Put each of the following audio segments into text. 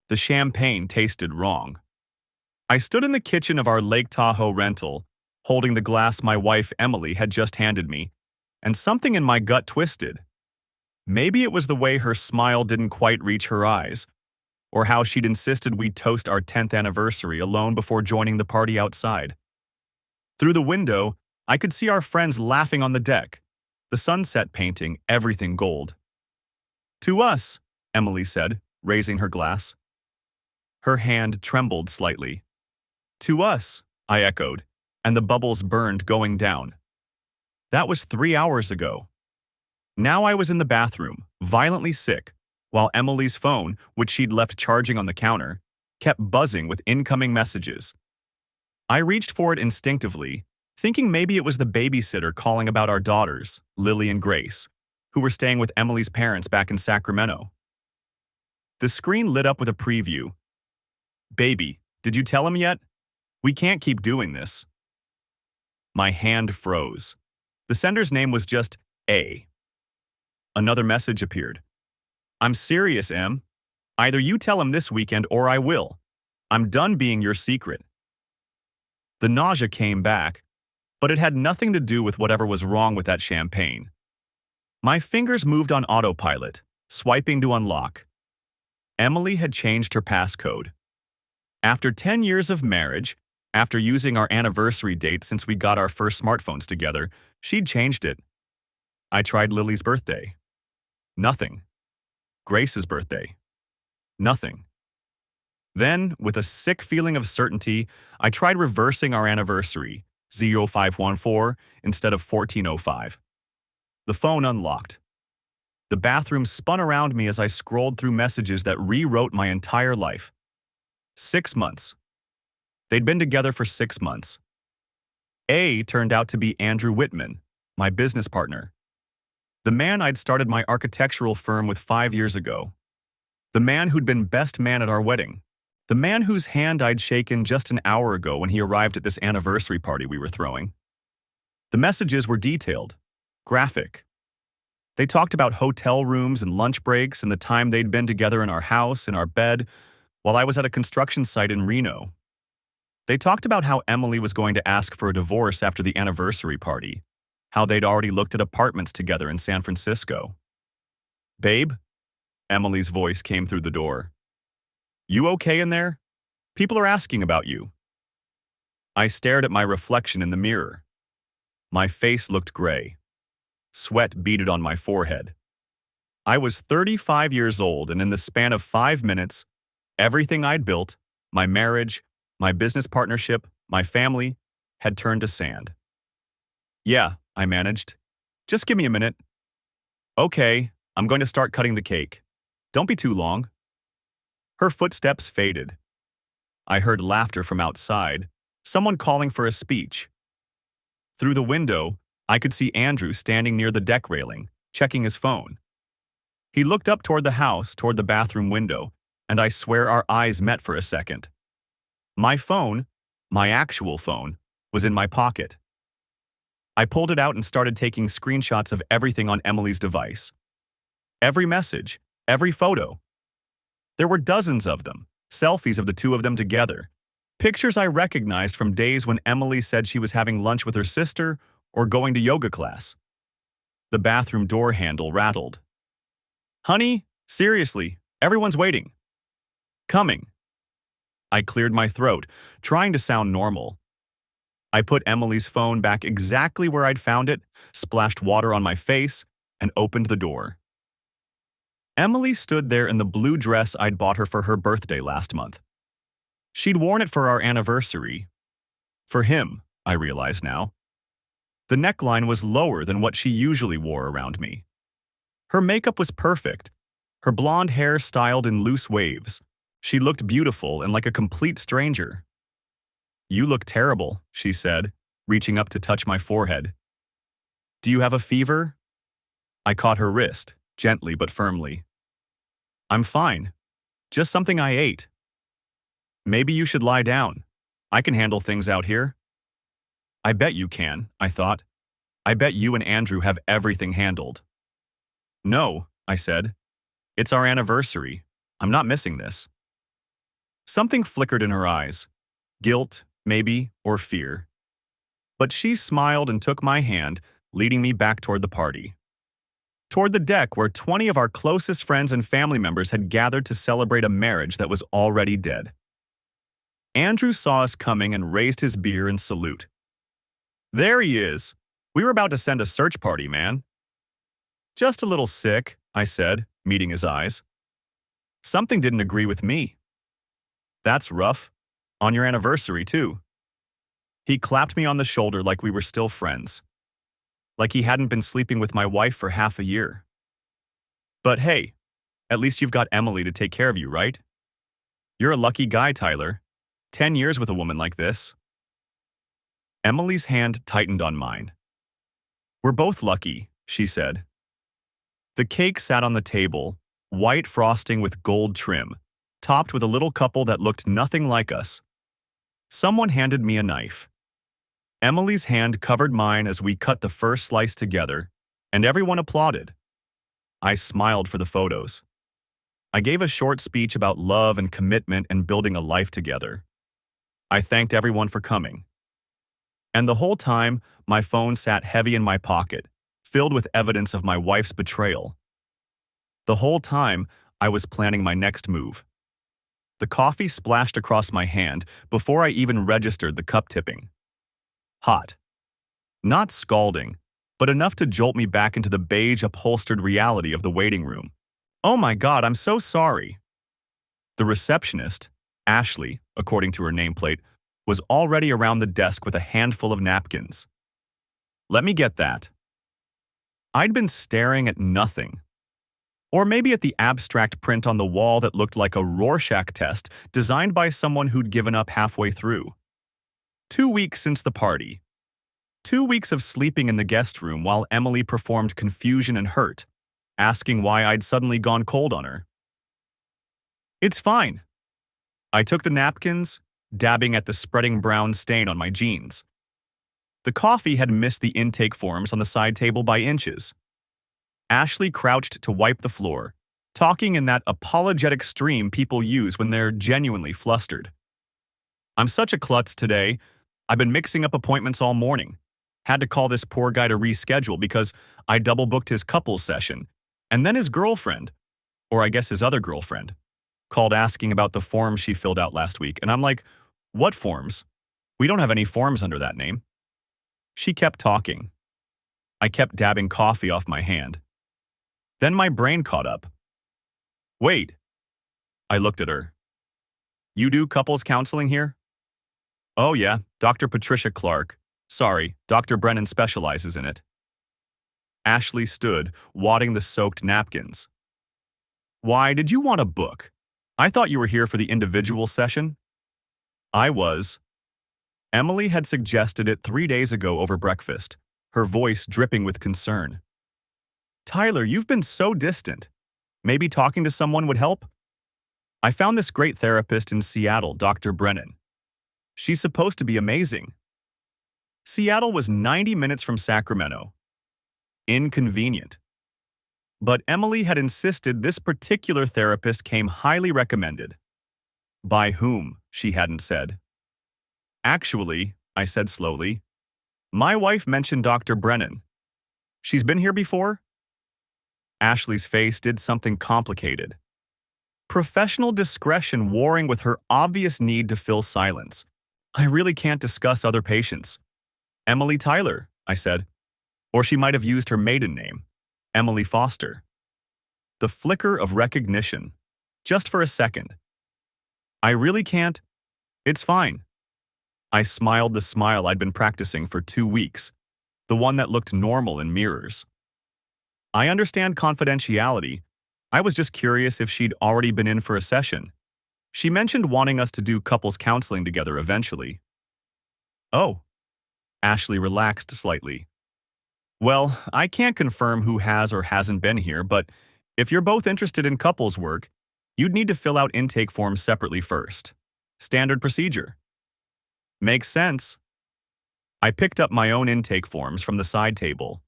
The champagne tasted wrong. I stood in the kitchen of our Lake Tahoe rental, holding the glass my wife Emily had just handed me, and something in my gut twisted. Maybe it was the way her smile didn't quite reach her eyes, or how she'd insisted we toast our 10th anniversary alone before joining the party outside. Through the window, I could see our friends laughing on the deck, the sunset painting everything gold. "To us," Emily said, raising her glass. Her hand trembled slightly. "To us," I echoed, and the bubbles burned going down. That was 3 hours ago. Now I was in the bathroom, violently sick, while Emily's phone, which she'd left charging on the counter, kept buzzing with incoming messages. I reached for it instinctively, thinking maybe it was the babysitter calling about our daughters, Lily and Grace, who were staying with Emily's parents back in Sacramento. The screen lit up with a preview. "Baby, did you tell him yet? We can't keep doing this." My hand froze. The sender's name was just A. Another message appeared. "I'm serious, Em. Either you tell him this weekend or I will. I'm done being your secret." The nausea came back, but it had nothing to do with whatever was wrong with that champagne. My fingers moved on autopilot, swiping to unlock. Emily had changed her passcode. After 10 years of marriage, after using our anniversary date since we got our first smartphones together, she'd changed it. I tried Lily's birthday. Nothing. Grace's birthday. Nothing. Then, with a sick feeling of certainty, I tried reversing our anniversary, 0514 instead of 1405. The phone unlocked. The bathroom spun around me as I scrolled through messages that rewrote my entire life. 6 months. They'd been together for 6 months. A turned out to be Andrew Whitman, my business partner. The man I'd started my architectural firm with 5 years ago. The man who'd been best man at our wedding. The man whose hand I'd shaken just an hour ago when he arrived at this anniversary party we were throwing. The messages were detailed, graphic. They talked about hotel rooms and lunch breaks and the time they'd been together in our house, in our bed, while I was at a construction site in Reno. They talked about how Emily was going to ask for a divorce after the anniversary party, how they'd already looked at apartments together in San Francisco. "Babe?" Emily's voice came through the door. "You okay in there? People are asking about you." I stared at my reflection in the mirror. My face looked gray. Sweat beaded on my forehead. I was 35 years old, and in the span of 5 minutes, everything I'd built, my marriage, my business partnership, my family, had turned to sand. "Yeah," I managed. "Just give me a minute." "Okay, I'm going to start cutting the cake. Don't be too long." Her footsteps faded. I heard laughter from outside, someone calling for a speech. Through the window, I could see Andrew standing near the deck railing, checking his phone. He looked up toward the house, toward the bathroom window, and I swear our eyes met for a second. My phone, my actual phone, was in my pocket. I pulled it out and started taking screenshots of everything on Emily's device. Every message, every photo. There were dozens of them, selfies of the two of them together. Pictures I recognized from days when Emily said she was having lunch with her sister or going to yoga class. The bathroom door handle rattled. "Honey, seriously, everyone's waiting." "Coming." I cleared my throat, trying to sound normal. I put Emily's phone back exactly where I'd found it, splashed water on my face, and opened the door. Emily stood there in the blue dress I'd bought her for her birthday last month. She'd worn it for our anniversary. For him, I realize now. The neckline was lower than what she usually wore around me. Her makeup was perfect, her blonde hair styled in loose waves. She looked beautiful and like a complete stranger. "You look terrible," she said, reaching up to touch my forehead. "Do you have a fever?" I caught her wrist, gently but firmly. "I'm fine. Just something I ate." "Maybe you should lie down. I can handle things out here." "I bet you can," I thought. "I bet you and Andrew have everything handled." "No," I said. "It's our anniversary. I'm not missing this." Something flickered in her eyes. Guilt, maybe, or fear. But she smiled and took my hand, leading me back toward the party. Toward the deck where 20 of our closest friends and family members had gathered to celebrate a marriage that was already dead. Andrew saw us coming and raised his beer in salute. There he is. We were about to send a search party, man. Just a little sick, I said, meeting his eyes. Something didn't agree with me. That's rough. On your anniversary, too. He clapped me on the shoulder like we were still friends. Like he hadn't been sleeping with my wife for half a year. But hey, at least you've got Emily to take care of you, right? You're a lucky guy, Tyler. 10 years with a woman like this. Emily's hand tightened on mine. We're both lucky, she said. The cake sat on the table, white frosting with gold trim, topped with a little couple that looked nothing like us. Someone handed me a knife. Emily's hand covered mine as we cut the first slice together, and everyone applauded. I smiled for the photos. I gave a short speech about love and commitment and building a life together. I thanked everyone for coming. And the whole time, my phone sat heavy in my pocket, filled with evidence of my wife's betrayal. The whole time, I was planning my next move. The coffee splashed across my hand before I even registered the cup tipping. Hot. Not scalding, but enough to jolt me back into the beige upholstered reality of the waiting room. Oh my God, I'm so sorry. The receptionist, Ashley, according to her nameplate, was already around the desk with a handful of napkins. Let me get that. I'd been staring at nothing. Or maybe at the abstract print on the wall that looked like a Rorschach test designed by someone who'd given up halfway through. 2 weeks since the party. 2 weeks of sleeping in the guest room while Emily performed confusion and hurt, asking why I'd suddenly gone cold on her. It's fine. I took the napkins, dabbing at the spreading brown stain on my jeans. The coffee had missed the intake forms on the side table by inches. Ashley crouched to wipe the floor, talking in that apologetic stream people use when they're genuinely flustered. I'm such a klutz today. I've been mixing up appointments all morning. Had to call this poor guy to reschedule because I double-booked his couples session. And then his girlfriend, or I guess his other girlfriend, called asking about the forms she filled out last week. And I'm like, what forms? We don't have any forms under that name. She kept talking. I kept dabbing coffee off my hand. Then my brain caught up. Wait. I looked at her. You do couples counseling here? Oh yeah, Dr. Patricia Clark. Sorry, Dr. Brennan specializes in it. Ashley stood, wadding the soaked napkins. Why did you want a book? I thought you were here for the individual session. I was. Emily had suggested it 3 days ago over breakfast, her voice dripping with concern. Tyler, you've been so distant. Maybe talking to someone would help? I found this great therapist in Seattle, Dr. Brennan. She's supposed to be amazing. Seattle was 90 minutes from Sacramento. Inconvenient. But Emily had insisted this particular therapist came highly recommended. By whom, she hadn't said. Actually, I said slowly, my wife mentioned Dr. Brennan. She's been here before? Ashley's face did something complicated. Professional discretion warring with her obvious need to fill silence. I really can't discuss other patients. Emily Tyler, I said. Or she might have used her maiden name, Emily Foster. The flicker of recognition, just for a second. I really can't. It's fine. I smiled the smile I'd been practicing for 2 weeks, the one that looked normal in mirrors. I understand confidentiality. I was just curious if she'd already been in for a session. She mentioned wanting us to do couples counseling together eventually. Oh. Ashley relaxed slightly. Well, I can't confirm who has or hasn't been here, but if you're both interested in couples work, you'd need to fill out intake forms separately first. Standard procedure. Makes sense. I picked up my own intake forms from the side table.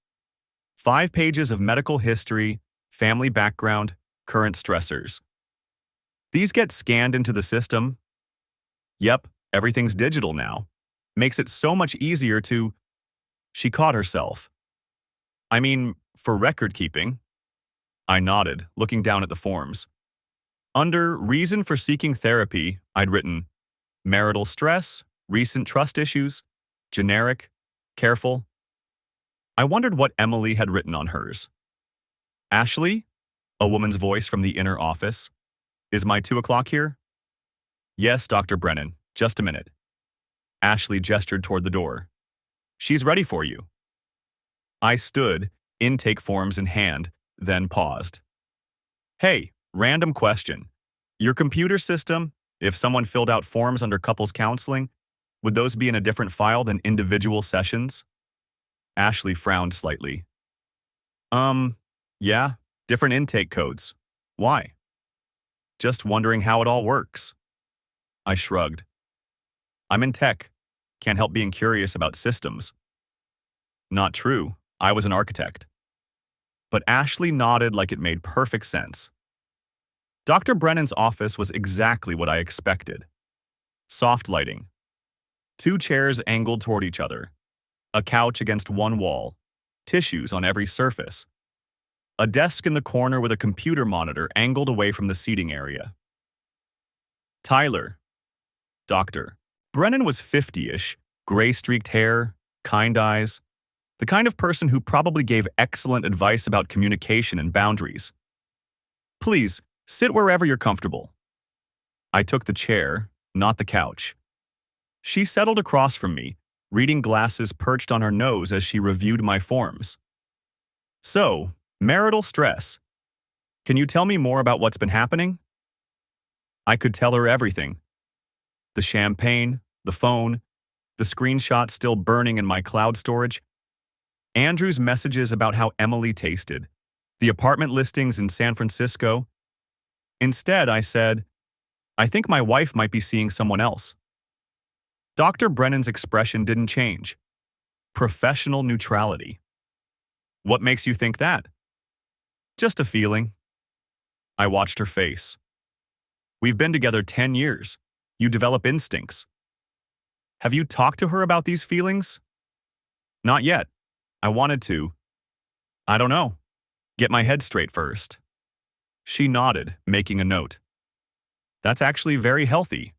5 pages of medical history, family background, current stressors. These get scanned into the system, Yep, everything's digital now. Makes it so much easier to... She caught herself. I mean, for record keeping. I nodded, looking down at the forms. Under reason for seeking therapy, I'd written marital stress, recent trust issues, generic, careful. I wondered what Emily had written on hers. Ashley? A woman's voice from the inner office. Is my 2 o'clock here? Yes, Dr. Brennan. Just a minute. Ashley gestured toward the door. She's ready for you. I stood, intake forms in hand, then paused. Hey, random question. Your computer system, if someone filled out forms under couples counseling, would those be in a different file than individual sessions? Ashley frowned slightly. Yeah, different intake codes. Why? Just wondering how it all works. I shrugged. I'm in tech. Can't help being curious about systems. Not true. I was an architect. But Ashley nodded like it made perfect sense. Dr. Brennan's office was exactly what I expected. Soft lighting. 2 chairs angled toward each other. A couch against one wall. Tissues on every surface. A desk in the corner with a computer monitor angled away from the seating area. Tyler. Doctor. Brennan was 50-ish, gray-streaked hair, kind eyes, the kind of person who probably gave excellent advice about communication and boundaries. Please, sit wherever you're comfortable. I took the chair, not the couch. She settled across from me, reading glasses perched on her nose as she reviewed my forms. So, marital stress. Can you tell me more about what's been happening? I could tell her everything. The champagne, the phone, the screenshot still burning in my cloud storage, Andrew's messages about how Emily tasted, the apartment listings in San Francisco. Instead, I said, I think my wife might be seeing someone else. Dr. Brennan's expression didn't change. Professional neutrality. What makes you think that? Just a feeling. I watched her face. We've been together 10 years. You develop instincts. Have you talked to her about these feelings? Not yet. I wanted to. I don't know. Get my head straight first. She nodded, making a note. That's actually very healthy.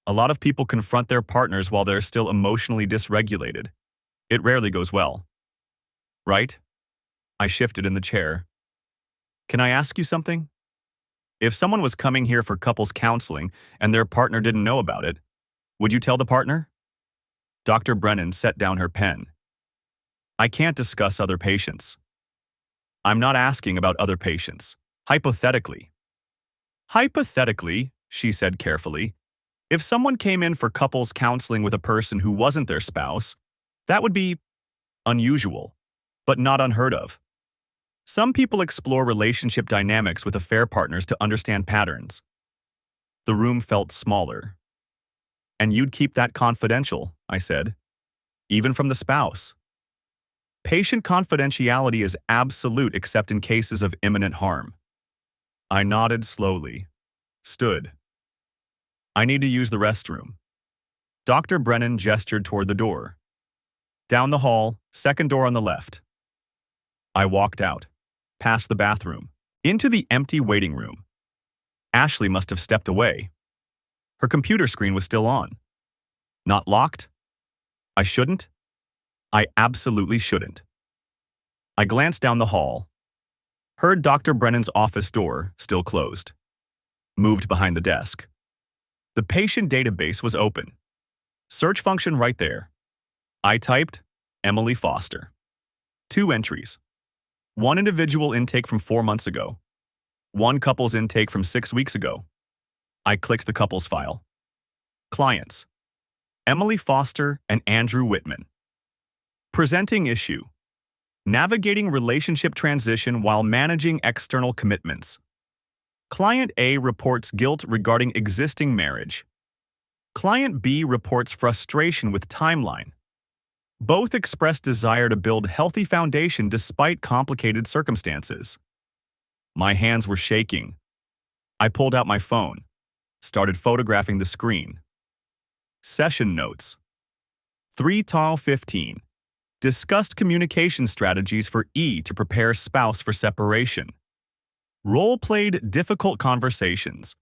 A lot of people confront their partners while they're still emotionally dysregulated. It rarely goes well. Right? I shifted in the chair. Can I ask you something? If someone was coming here for couples counseling and their partner didn't know about it, would you tell the partner? Dr. Brennan set down her pen. I can't discuss other patients. I'm not asking about other patients. Hypothetically. Hypothetically, she said carefully, if someone came in for couples counseling with a person who wasn't their spouse, that would be unusual, but not unheard of. Some people explore relationship dynamics with affair partners to understand patterns. The room felt smaller. And you'd keep that confidential, I said, even from the spouse. Patient confidentiality is absolute except in cases of imminent harm. I nodded slowly, stood. I need to use the restroom. Dr. Brennan gestured toward the door. Down the hall, second door on the left. I walked out, past the bathroom, into the empty waiting room. Ashley must have stepped away. Her computer screen was still on. Not locked? I shouldn't? I absolutely shouldn't. I glanced down the hall. Heard Dr. Brennan's office door, still closed. Moved behind the desk. The patient database was open. Search function right there. I typed Emily Foster. 2 entries. 1 individual intake from 4 months ago. 1 couple's intake from 6 weeks ago. I clicked the couple's file. Clients: Emily Foster and Andrew Whitman. Presenting issue: navigating relationship transition while managing external commitments. Client A reports guilt regarding existing marriage. Client B reports frustration with timeline. Both express desire to build healthy foundation despite complicated circumstances. My hands were shaking. I pulled out my phone, started photographing the screen. Session notes. 3-15. Discussed communication strategies for E to prepare spouse for separation. Role-played difficult conversations.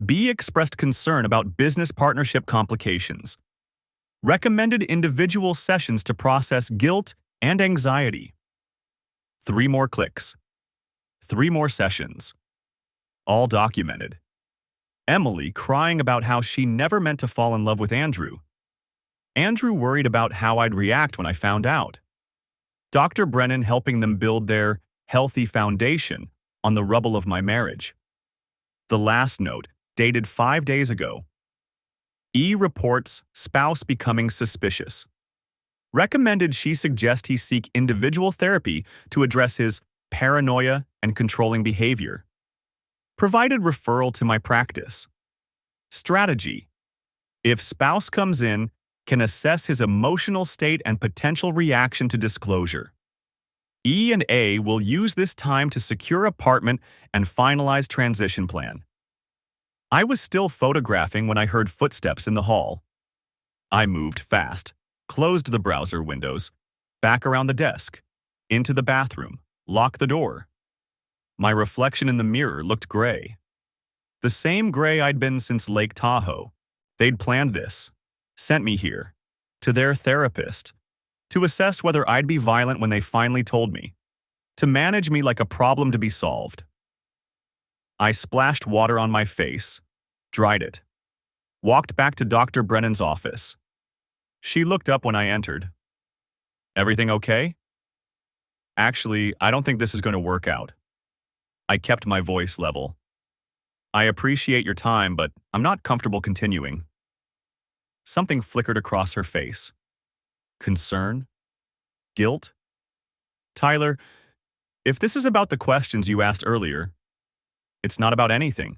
B expressed concern about business partnership complications. Recommended individual sessions to process guilt and anxiety. 3 more clicks. 3 more sessions. All documented. Emily crying about how she never meant to fall in love with Andrew. Andrew worried about how I'd react when I found out. Dr. Brennan helping them build their healthy foundation on the rubble of my marriage. The last note, dated 5 days ago. E reports spouse becoming suspicious. Recommended she suggest he seek individual therapy to address his paranoia and controlling behavior. Provided referral to my practice. Strategy. If spouse comes in, can assess his emotional state and potential reaction to disclosure. E and A will use this time to secure apartment and finalize transition plan. I was still photographing when I heard footsteps in the hall. I moved fast, closed the browser windows, back around the desk, into the bathroom, locked the door. My reflection in the mirror looked gray. The same gray I'd been since Lake Tahoe. They'd planned this, sent me here, to their therapist, to assess whether I'd be violent when they finally told me, to manage me like a problem to be solved. I splashed water on my face, dried it, walked back to Dr. Brennan's office. She looked up when I entered. Everything okay? Actually, I don't think this is going to work out. I kept my voice level. I appreciate your time, but I'm not comfortable continuing. Something flickered across her face. Concern? Guilt? Tyler, if this is about the questions you asked earlier, it's not about anything.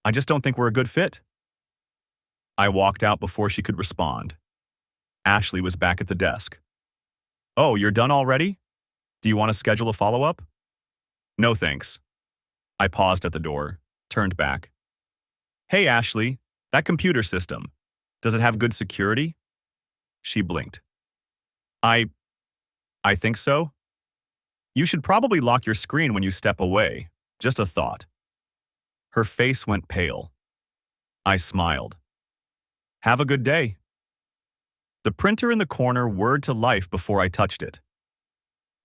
I just don't think we're a good fit. I walked out before she could respond. Ashley was back at the desk. Oh, you're done already? Do you want to schedule a follow-up? No thanks. I paused at the door, turned back. Hey, Ashley, that computer system, does it have good security? She blinked. I think so. You should probably lock your screen when you step away. Just a thought. Her face went pale. I smiled. Have a good day. The printer in the corner whirred to life before I touched it.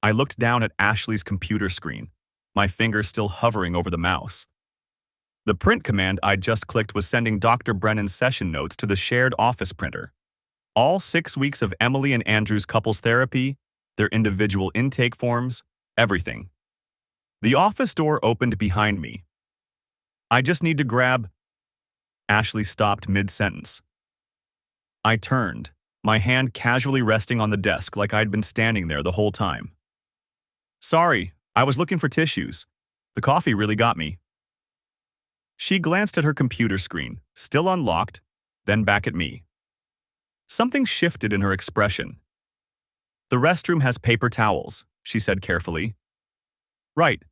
I looked down at Ashley's computer screen, my fingers still hovering over the mouse. The print command I'd just clicked was sending Dr. Brennan's session notes to the shared office printer. All 6 weeks of Emily and Andrew's couples therapy, their individual intake forms, everything. The office door opened behind me. I just need to grab... Ashley stopped mid-sentence. I turned, my hand casually resting on the desk like I'd been standing there the whole time. Sorry, I was looking for tissues. The coffee really got me. She glanced at her computer screen, still unlocked, then back at me. Something shifted in her expression. The restroom has paper towels, she said carefully. Right,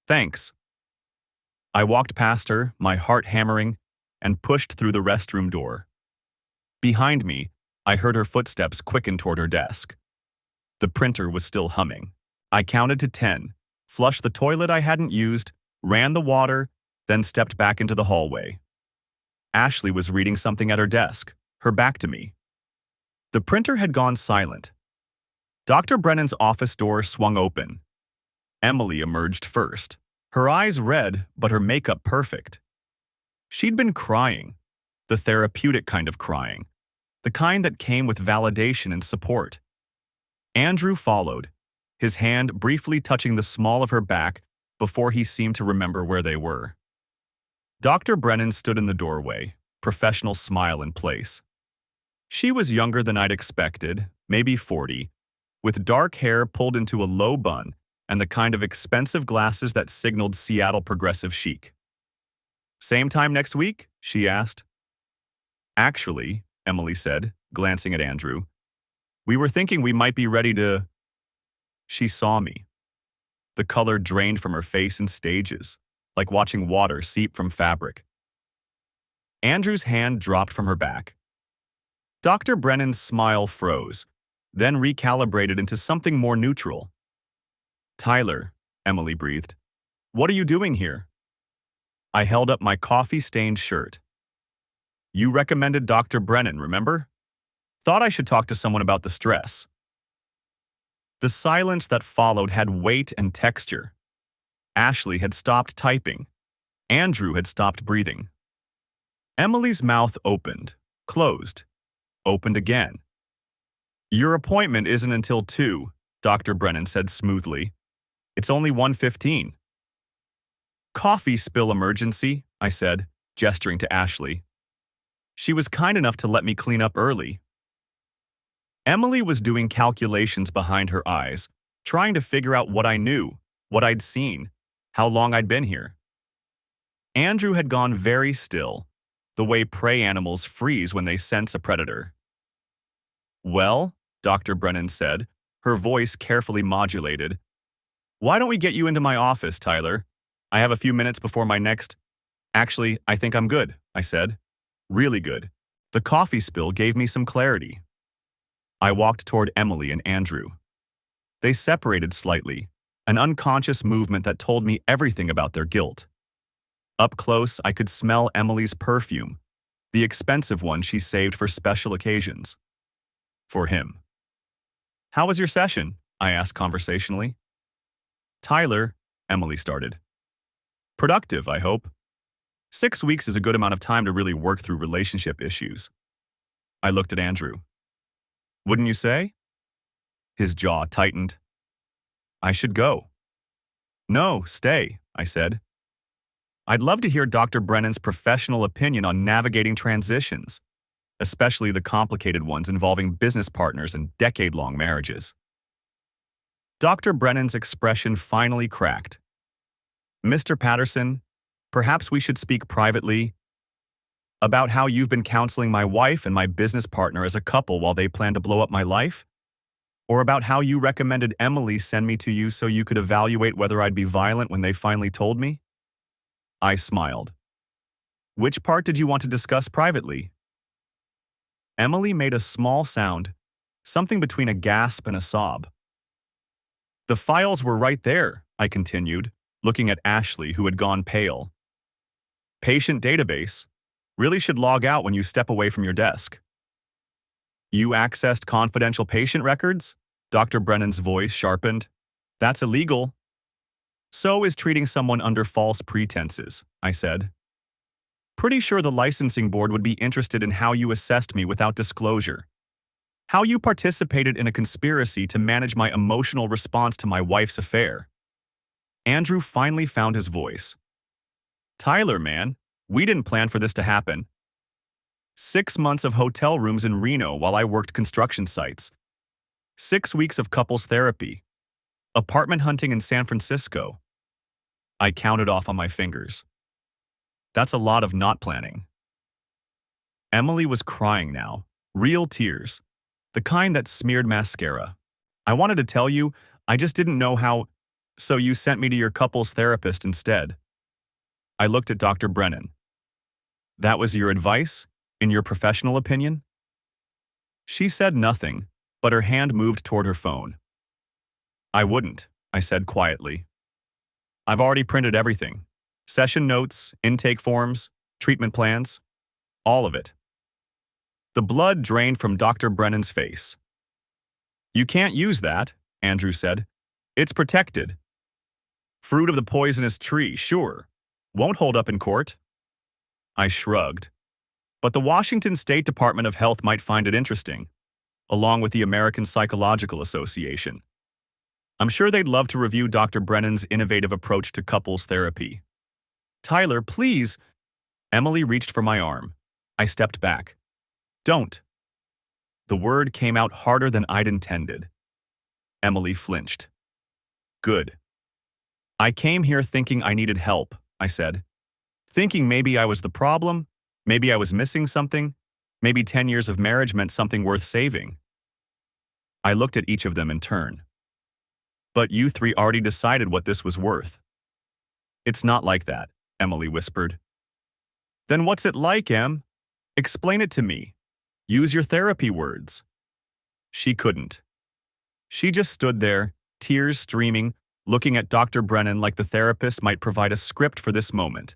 thanks. I walked past her, my heart hammering, and pushed through the restroom door. Behind me, I heard her footsteps quicken toward her desk. The printer was still humming. I counted to 10, flushed the toilet I hadn't used, ran the water, then stepped back into the hallway. Ashley was reading something at her desk, her back to me. The printer had gone silent. Dr. Brennan's office door swung open. Emily emerged first, her eyes red but her makeup perfect. She'd been crying, the therapeutic kind of crying, the kind that came with validation and support. Andrew followed, his hand briefly touching the small of her back before he seemed to remember where they were. Dr. Brennan stood in the doorway, professional smile in place. She was younger than I'd expected, maybe 40, with dark hair pulled into a low bun and the kind of expensive glasses that signaled Seattle progressive chic. Same time next week? She asked. Actually, Emily said, glancing at Andrew, we were thinking we might be ready to... She saw me. The color drained from her face in stages, like watching water seep from fabric. Andrew's hand dropped from her back. Dr. Brennan's smile froze, then recalibrated into something more neutral. Tyler, Emily breathed. What are you doing here? I held up my coffee-stained shirt. You recommended Dr. Brennan, remember? Thought I should talk to someone about the stress. The silence that followed had weight and texture. Ashley had stopped typing. Andrew had stopped breathing. Emily's mouth opened, closed, opened again. Your appointment isn't until 2, Dr. Brennan said smoothly. It's only 1:15. Coffee spill emergency, I said, gesturing to Ashley. She was kind enough to let me clean up early. Emily was doing calculations behind her eyes, trying to figure out what I knew, what I'd seen, how long I'd been here. Andrew had gone very still, the way prey animals freeze when they sense a predator. Well, Dr. Brennan said, her voice carefully modulated. Why don't we get you into my office, Tyler? I have a few minutes before my next… Actually, I think I'm good, I said. Really good. The coffee spill gave me some clarity. I walked toward Emily and Andrew. They separated slightly, an unconscious movement that told me everything about their guilt. Up close, I could smell Emily's perfume, the expensive one she saved for special occasions. For him. How was your session? I asked conversationally. Tyler, Emily started. Productive, I hope. 6 weeks is a good amount of time to really work through relationship issues. I looked at Andrew. Wouldn't you say? His jaw tightened. I should go. No, stay, I said. I'd love to hear Dr. Brennan's professional opinion on navigating transitions, especially the complicated ones involving business partners and decade-long marriages. Dr. Brennan's expression finally cracked. Mr. Patterson, perhaps we should speak privately about how you've been counseling my wife and my business partner as a couple while they plan to blow up my life? Or about how you recommended Emily send me to you so you could evaluate whether I'd be violent when they finally told me? I smiled. Which part did you want to discuss privately? Emily made a small sound, something between a gasp and a sob. The files were right there, I continued, looking at Ashley, who had gone pale. Patient database. Really should log out when you step away from your desk. You accessed confidential patient records? Dr. Brennan's voice sharpened. That's illegal. So is treating someone under false pretenses, I said. Pretty sure the licensing board would be interested in how you assessed me without disclosure. How you participated in a conspiracy to manage my emotional response to my wife's affair. Andrew finally found his voice. Tyler, man, we didn't plan for this to happen. 6 months of hotel rooms in Reno while I worked construction sites. 6 weeks of couples therapy. Apartment hunting in San Francisco. I counted off on my fingers. That's a lot of not planning. Emily was crying now, real tears, the kind that smeared mascara. I wanted to tell you, I just didn't know how, so you sent me to your couples therapist instead. I looked at Dr. Brennan. That was your advice, in your professional opinion? She said nothing, but her hand moved toward her phone. I wouldn't, I said quietly. I've already printed everything. Session notes, intake forms, treatment plans, all of it. The blood drained from Dr. Brennan's face. You can't use that, Andrew said. It's protected. Fruit of the poisonous tree, sure. Won't hold up in court. I shrugged. But the Washington State Department of Health might find it interesting, along with the American Psychological Association. I'm sure they'd love to review Dr. Brennan's innovative approach to couples therapy. Tyler, please. Emily reached for my arm. I stepped back. Don't. The word came out harder than I'd intended. Emily flinched. Good. I came here thinking I needed help, I said. Thinking maybe I was the problem, maybe I was missing something, maybe 10 years of marriage meant something worth saving. I looked at each of them in turn. But you three already decided what this was worth. It's not like that, Emily whispered. Then what's it like, Em? Explain it to me. Use your therapy words. She couldn't. She just stood there, tears streaming, looking at Dr. Brennan like the therapist might provide a script for this moment.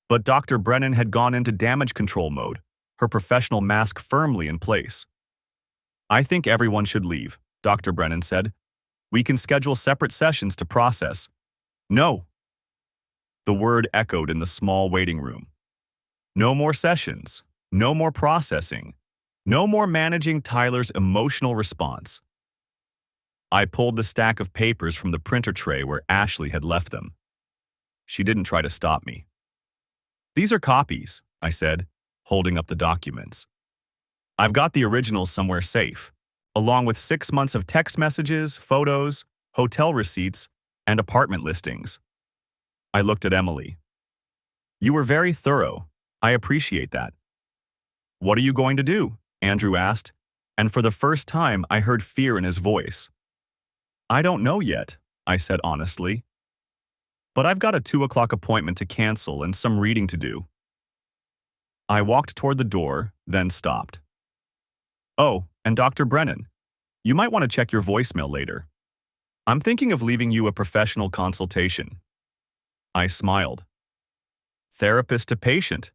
But Dr. Brennan had gone into damage control mode, her professional mask firmly in place. I think everyone should leave, Dr. Brennan said. We can schedule separate sessions to process. No. The word echoed in the small waiting room. No more sessions. No more processing. No more managing Tyler's emotional response. I pulled the stack of papers from the printer tray where Ashley had left them. She didn't try to stop me. These are copies, I said, holding up the documents. I've got the originals somewhere safe, along with 6 months of text messages, photos, hotel receipts, and apartment listings. I looked at Emily. You were very thorough. I appreciate that. What are you going to do? Andrew asked, and for the first time I heard fear in his voice. I don't know yet, I said honestly. But I've got a 2 o'clock appointment to cancel and some reading to do. I walked toward the door, then stopped. Oh, and Dr. Brennan, you might want to check your voicemail later. I'm thinking of leaving you a professional consultation. I smiled. Therapist to patient.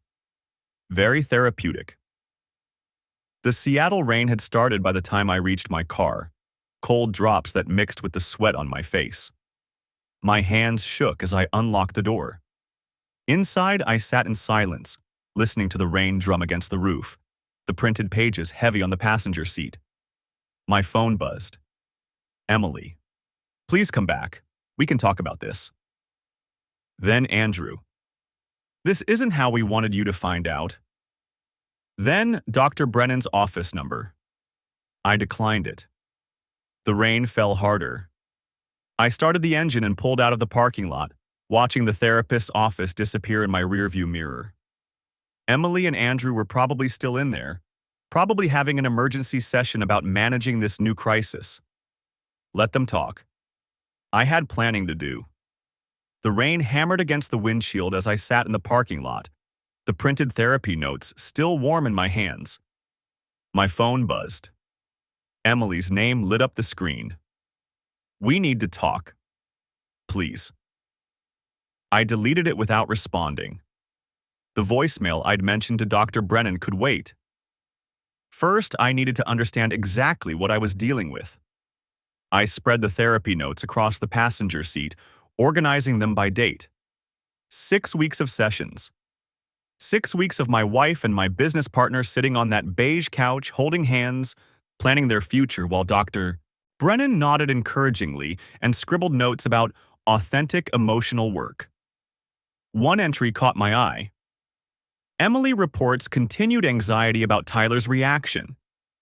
Very therapeutic. The Seattle rain had started by the time I reached my car, cold drops that mixed with the sweat on my face. My hands shook as I unlocked the door. Inside, I sat in silence, listening to the rain drum against the roof, the printed pages heavy on the passenger seat. My phone buzzed. Emily. Please come back. We can talk about this. Then Andrew. This isn't how we wanted you to find out. Then Dr. Brennan's office number. I declined it. The rain fell harder. I started the engine and pulled out of the parking lot, watching the therapist's office disappear in my rearview mirror. Emily and Andrew were probably still in there, probably having an emergency session about managing this new crisis. Let them talk. I had planning to do. The rain hammered against the windshield as I sat in the parking lot, the printed therapy notes still warm in my hands. My phone buzzed. Emily's name lit up the screen. We need to talk. Please. I deleted it without responding. The voicemail I'd mentioned to Dr. Brennan could wait. First, I needed to understand exactly what I was dealing with. I spread the therapy notes across the passenger seat, organizing them by date. 6 weeks of sessions. 6 weeks of my wife and my business partner sitting on that beige couch, holding hands, planning their future while Dr. Brennan nodded encouragingly and scribbled notes about authentic emotional work. One entry caught my eye. Emily reports continued anxiety about Tyler's reaction.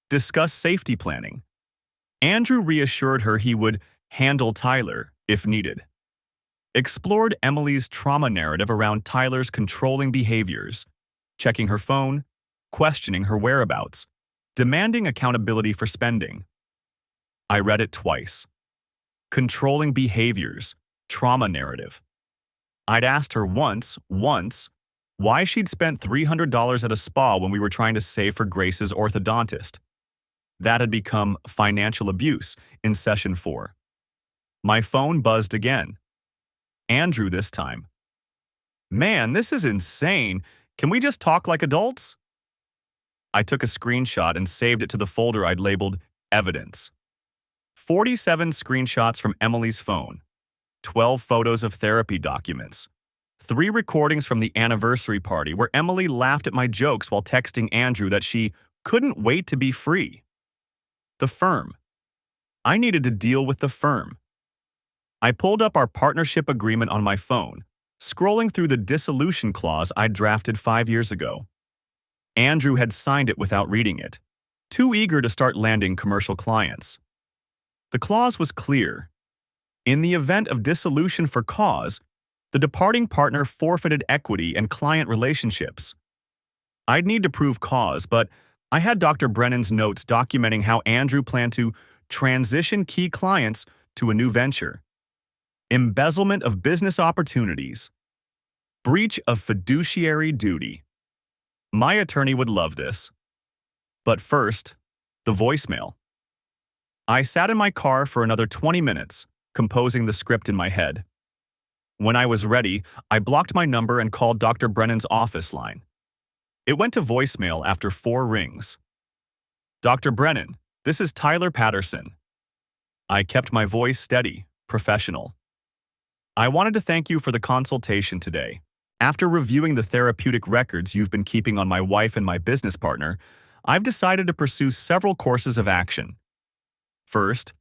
Discuss safety planning. Andrew reassured her he would handle Tyler if needed. Explored Emily's trauma narrative around Tyler's controlling behaviors, checking her phone, questioning her whereabouts, demanding accountability for spending. I read it twice. Controlling behaviors, trauma narrative. I'd asked her once, why she'd spent $300 at a spa when we were trying to save for Grace's orthodontist. That had become financial abuse in session 4. My phone buzzed again. Andrew this time. Man, this is insane. Can we just talk like adults? I took a screenshot and saved it to the folder I'd labeled Evidence. 47 screenshots from Emily's phone, 12 photos of therapy documents, 3 recordings from the anniversary party where Emily laughed at my jokes while texting Andrew that she couldn't wait to be free. The firm. I needed to deal with the firm. I pulled up our partnership agreement on my phone, scrolling through the dissolution clause I'd drafted 5 years ago. Andrew had signed it without reading it, too eager to start landing commercial clients. The clause was clear. In the event of dissolution for cause, the departing partner forfeited equity and client relationships. I'd need to prove cause, but I had Dr. Brennan's notes documenting how Andrew planned to transition key clients to a new venture. Embezzlement of business opportunities. Breach of fiduciary duty. My attorney would love this. But first, the voicemail. I sat in my car for another 20 minutes, composing the script in my head. When I was ready, I blocked my number and called Dr. Brennan's office line. It went to voicemail after 4 rings. Dr. Brennan, this is Tyler Patterson. I kept my voice steady, professional. I wanted to thank you for the consultation today. After reviewing the therapeutic records you've been keeping on my wife and my business partner, I've decided to pursue several courses of action. First,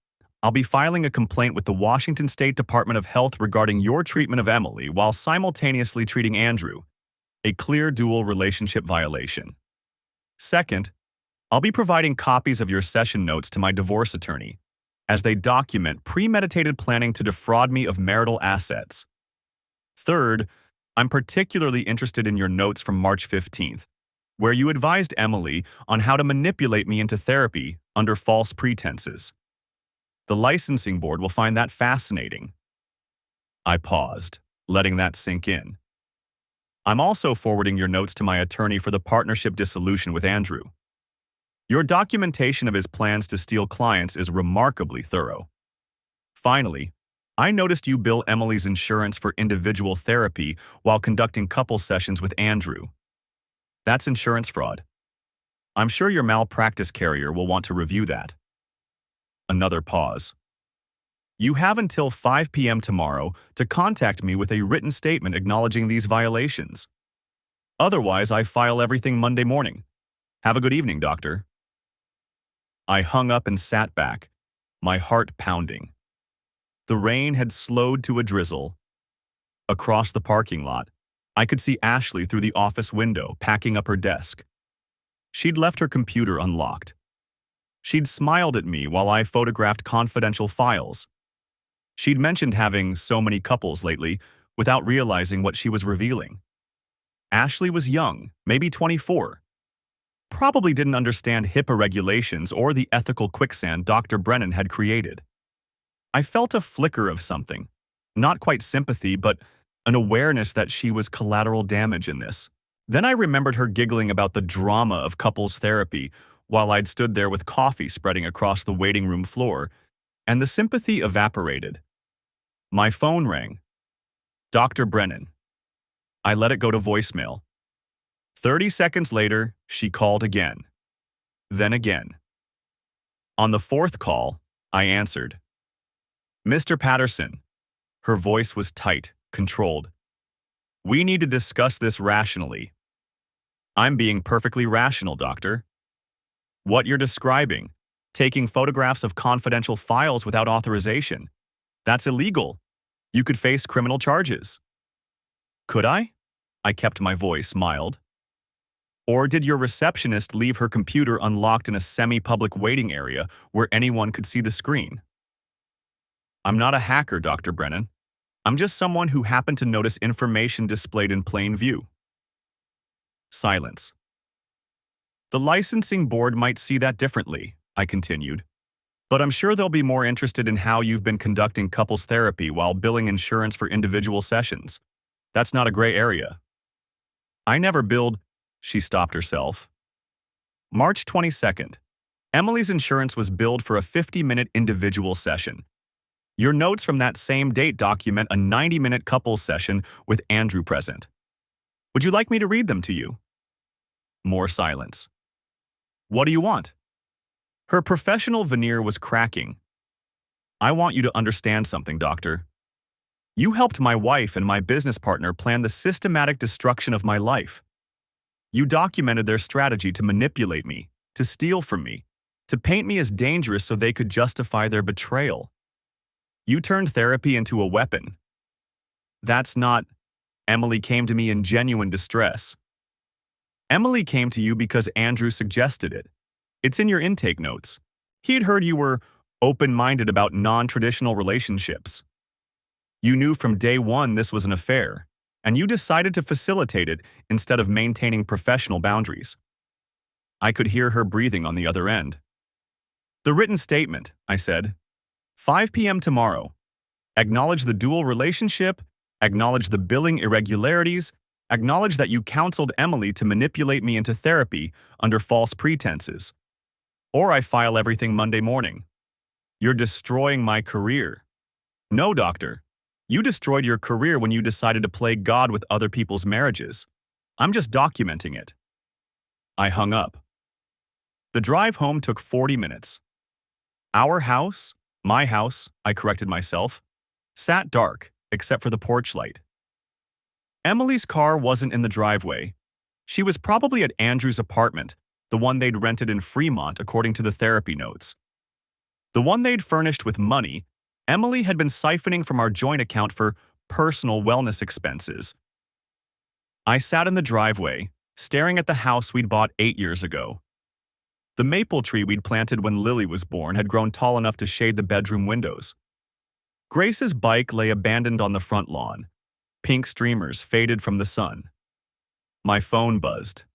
I'll be filing a complaint with the Washington State Department of Health regarding your treatment of Emily while simultaneously treating Andrew, a clear dual relationship violation. Second, I'll be providing copies of your session notes to my divorce attorney, as they document premeditated planning to defraud me of marital assets. Third, I'm particularly interested in your notes from March 15th, where you advised Emily on how to manipulate me into therapy under false pretenses. The licensing board will find that fascinating. I paused, letting that sink in. I'm also forwarding your notes to my attorney for the partnership dissolution with Andrew. Your documentation of his plans to steal clients is remarkably thorough. Finally, I noticed you bill Emily's insurance for individual therapy while conducting couple sessions with Andrew. That's insurance fraud. I'm sure your malpractice carrier will want to review that. Another pause. You have until 5 p.m. tomorrow to contact me with a written statement acknowledging these violations. Otherwise, I file everything Monday morning. Have a good evening, doctor. I hung up and sat back, my heart pounding. The rain had slowed to a drizzle. Across the parking lot, I could see Ashley through the office window packing up her desk. She'd left her computer unlocked. She'd smiled at me while I photographed confidential files. She'd mentioned having so many couples lately without realizing what she was revealing. Ashley was young, maybe 24. Probably didn't understand HIPAA regulations or the ethical quicksand Dr. Brennan had created. I felt a flicker of something, not quite sympathy, but an awareness that she was collateral damage in this. Then I remembered her giggling about the drama of couples therapy while I'd stood there with coffee spreading across the waiting room floor, and the sympathy evaporated. My phone rang. Dr. Brennan. I let it go to voicemail. 30 seconds later, she called again. Then again. On the 4th call, I answered. Mr. Patterson. Her voice was tight, controlled. We need to discuss this rationally. I'm being perfectly rational, doctor. What you're describing, taking photographs of confidential files without authorization, that's illegal. You could face criminal charges. Could I? I kept my voice mild. Or did your receptionist leave her computer unlocked in a semi-public waiting area where anyone could see the screen? I'm not a hacker, Dr. Brennan. I'm just someone who happened to notice information displayed in plain view. Silence. The licensing board might see that differently, I continued. But I'm sure they'll be more interested in how you've been conducting couples therapy while billing insurance for individual sessions. That's not a gray area. I never billed. She stopped herself. March 22nd. Emily's insurance was billed for a 50-minute individual session. Your notes from that same date document a 90-minute couples session with Andrew present. Would you like me to read them to you? More silence. What do you want? Her professional veneer was cracking. I want you to understand something, doctor. You helped my wife and my business partner plan the systematic destruction of my life. You documented their strategy to manipulate me, to steal from me, to paint me as dangerous so they could justify their betrayal. You turned therapy into a weapon. That's not, Emily came to me in genuine distress. Emily came to you because Andrew suggested it. It's in your intake notes. He'd heard you were open-minded about non-traditional relationships. You knew from day one this was an affair, and you decided to facilitate it instead of maintaining professional boundaries. I could hear her breathing on the other end. The written statement, I said. 5 p.m. tomorrow. Acknowledge the dual relationship, acknowledge the billing irregularities, Acknowledge that you counseled Emily to manipulate me into therapy under false pretenses. Or I file everything Monday morning. You're destroying my career. No, doctor. You destroyed your career when you decided to play God with other people's marriages. I'm just documenting it. I hung up. The drive home took 40 minutes. Our house, my house, I corrected myself, sat dark except for the porch light. Emily's car wasn't in the driveway. She was probably at Andrew's apartment, the one they'd rented in Fremont according to the therapy notes. The one they'd furnished with money, Emily had been siphoning from our joint account for personal wellness expenses. I sat in the driveway, staring at the house we'd bought 8 years ago. The maple tree we'd planted when Lily was born had grown tall enough to shade the bedroom windows. Grace's bike lay abandoned on the front lawn. Pink streamers faded from the sun. My phone buzzed.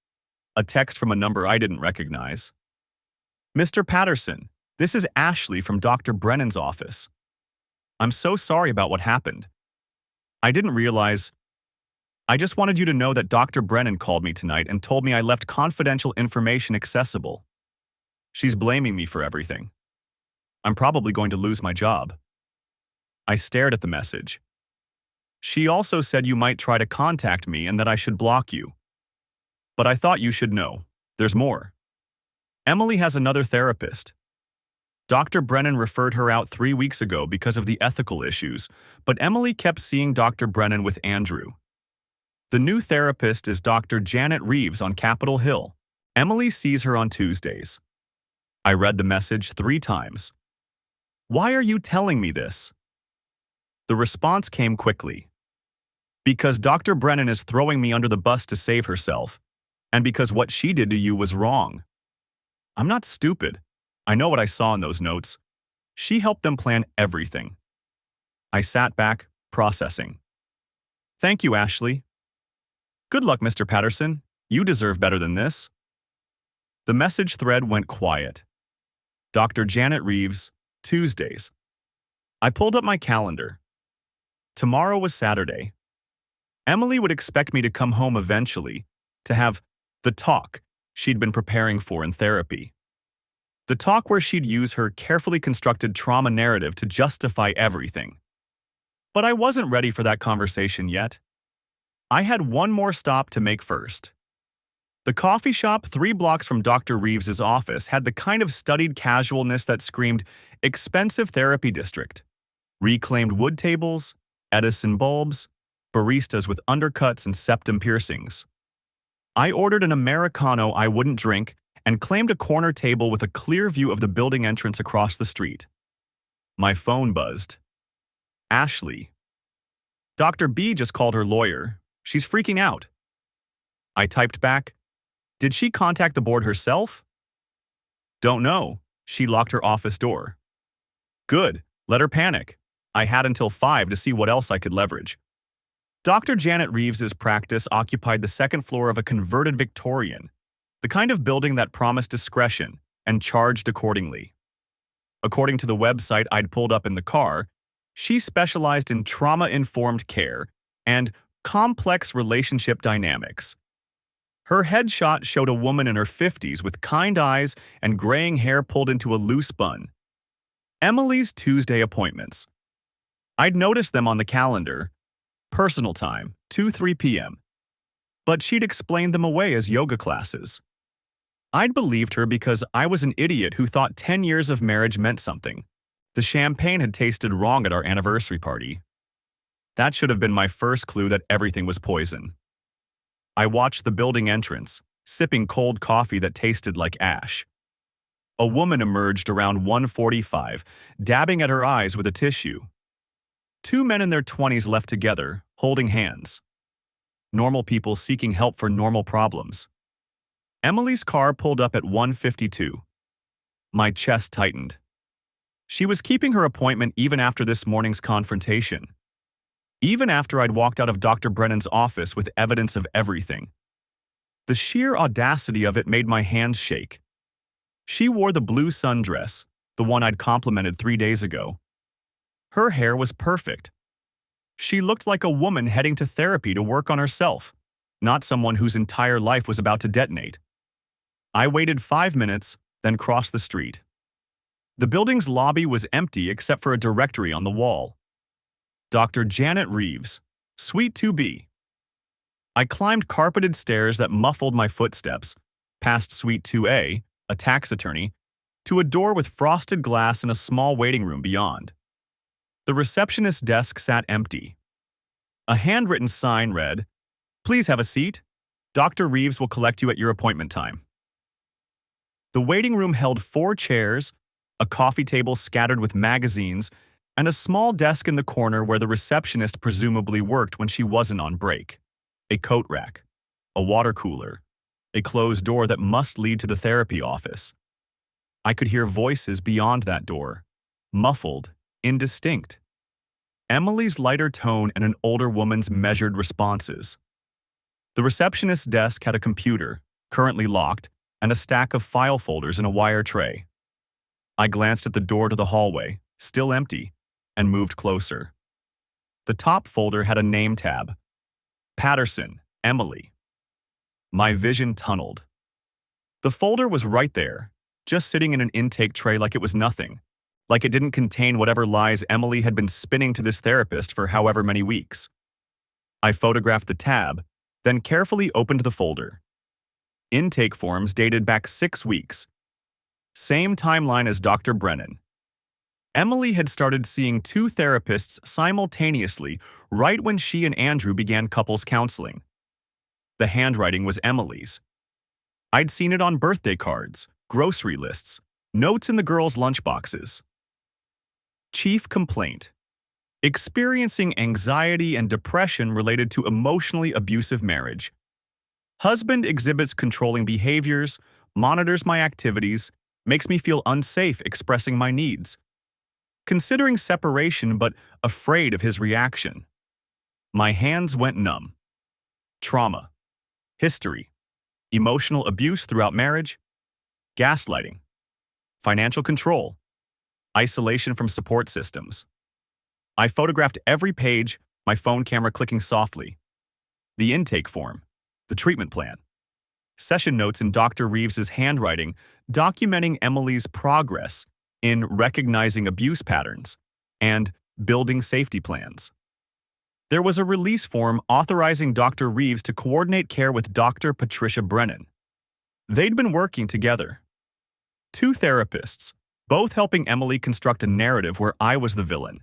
A text from a number I didn't recognize. "Mr. Patterson, this is Ashley from Dr. Brennan's office. I'm so sorry about what happened. I didn't realize. I just wanted you to know that Dr. Brennan called me tonight and told me I left confidential information accessible. She's blaming me for everything. I'm probably going to lose my job." I stared at the message. "She also said you might try to contact me and that I should block you. But I thought you should know. There's more. Emily has another therapist. Dr. Brennan referred her out 3 weeks ago because of the ethical issues, but Emily kept seeing Dr. Brennan with Andrew. The new therapist is Dr. Janet Reeves on Capitol Hill. Emily sees her on Tuesdays." I read the message 3 times. "Why are you telling me this?" The response came quickly. "Because Dr. Brennan is throwing me under the bus to save herself, and because what she did to you was wrong. I'm not stupid. I know what I saw in those notes. She helped them plan everything." I sat back, processing. "Thank you, Ashley." "Good luck, Mr. Patterson. You deserve better than this." The message thread went quiet. Dr. Janet Reeves, Tuesdays. I pulled up my calendar. Tomorrow was Saturday. Emily would expect me to come home eventually, to have the talk she'd been preparing for in therapy. The talk where she'd use her carefully constructed trauma narrative to justify everything. But I wasn't ready for that conversation yet. I had one more stop to make first. The coffee shop 3 blocks from Dr. Reeves's office had the kind of studied casualness that screamed expensive therapy district. Reclaimed wood tables, Edison bulbs, baristas with undercuts and septum piercings. I ordered an Americano I wouldn't drink and claimed a corner table with a clear view of the building entrance across the street. My phone buzzed. "Ashley. Dr. B just called her lawyer. She's freaking out." I typed back, "Did she contact the board herself?" "Don't know. She locked her office door." "Good. Let her panic. I had until 5 to see what else I could leverage." Dr. Janet Reeves's practice occupied the second floor of a converted Victorian, the kind of building that promised discretion and charged accordingly. According to the website I'd pulled up in the car, she specialized in trauma-informed care and complex relationship dynamics. Her headshot showed a woman in her 50s with kind eyes and graying hair pulled into a loose bun. Emily's Tuesday appointments. I'd noticed them on the calendar. Personal time, 2-3 p.m. But she'd explained them away as yoga classes. I'd believed her because I was an idiot who thought 10 years of marriage meant something. The champagne had tasted wrong at our anniversary party. That should have been my first clue that everything was poison. I watched the building entrance, sipping cold coffee that tasted like ash. A woman emerged around 1:45, dabbing at her eyes with a tissue. 2 men in their 20s left together, holding hands. Normal people seeking help for normal problems. Emily's car pulled up at 1:52. My chest tightened. She was keeping her appointment even after this morning's confrontation. Even after I'd walked out of Dr. Brennan's office with evidence of everything. The sheer audacity of it made my hands shake. She wore the blue sundress, the one I'd complimented 3 days ago. Her hair was perfect. She looked like a woman heading to therapy to work on herself. not someone whose entire life was about to detonate. I waited 5 minutes, then crossed the street. The building's lobby was empty except for a directory on the wall. Dr. Janet Reeves, Suite 2B. I climbed carpeted stairs that muffled my footsteps, past Suite 2A, a tax attorney, to a door with frosted glass and a small waiting room beyond. The receptionist's desk sat empty. A handwritten sign read, "Please have a seat. Dr. Reeves will collect you at your appointment time." The waiting room held 4 chairs, a coffee table scattered with magazines, and a small desk in the corner where the receptionist presumably worked when she wasn't on break. A coat rack, a water cooler, a closed door that must lead to the therapy office. I could hear voices beyond that door, muffled, indistinct. Emily's lighter tone and an older woman's measured responses. The receptionist's desk had a computer, currently locked, and a stack of file folders in a wire tray. I glanced at the door to the hallway, still empty, and moved closer. The top folder had a name tab. Patterson, Emily. My vision tunneled. The folder was right there, just sitting in an intake tray like it was nothing, like it didn't contain whatever lies Emily had been spinning to this therapist for however many weeks. I photographed the tab, then carefully opened the folder. Intake forms dated back 6 weeks. Same timeline as Dr. Brennan. Emily had started seeing 2 therapists simultaneously right when she and Andrew began couples counseling. The handwriting was Emily's. I'd seen it on birthday cards, grocery lists, notes in the girls' lunchboxes. Chief complaint: experiencing anxiety and depression related to emotionally abusive marriage. Husband exhibits controlling behaviors, monitors my activities, makes me feel unsafe expressing my needs. Considering separation but afraid of his reaction. My hands went numb. Trauma. History. Emotional abuse throughout marriage. Gaslighting. Financial control. Isolation from support systems. I photographed every page, my phone camera clicking softly. The intake form. The treatment plan. Session notes in Dr. Reeves's handwriting documenting Emily's progress in recognizing abuse patterns and building safety plans. There was a release form authorizing Dr. Reeves to coordinate care with Dr. Patricia Brennan. They'd been working together. 2 therapists, both helping Emily construct a narrative where I was the villain,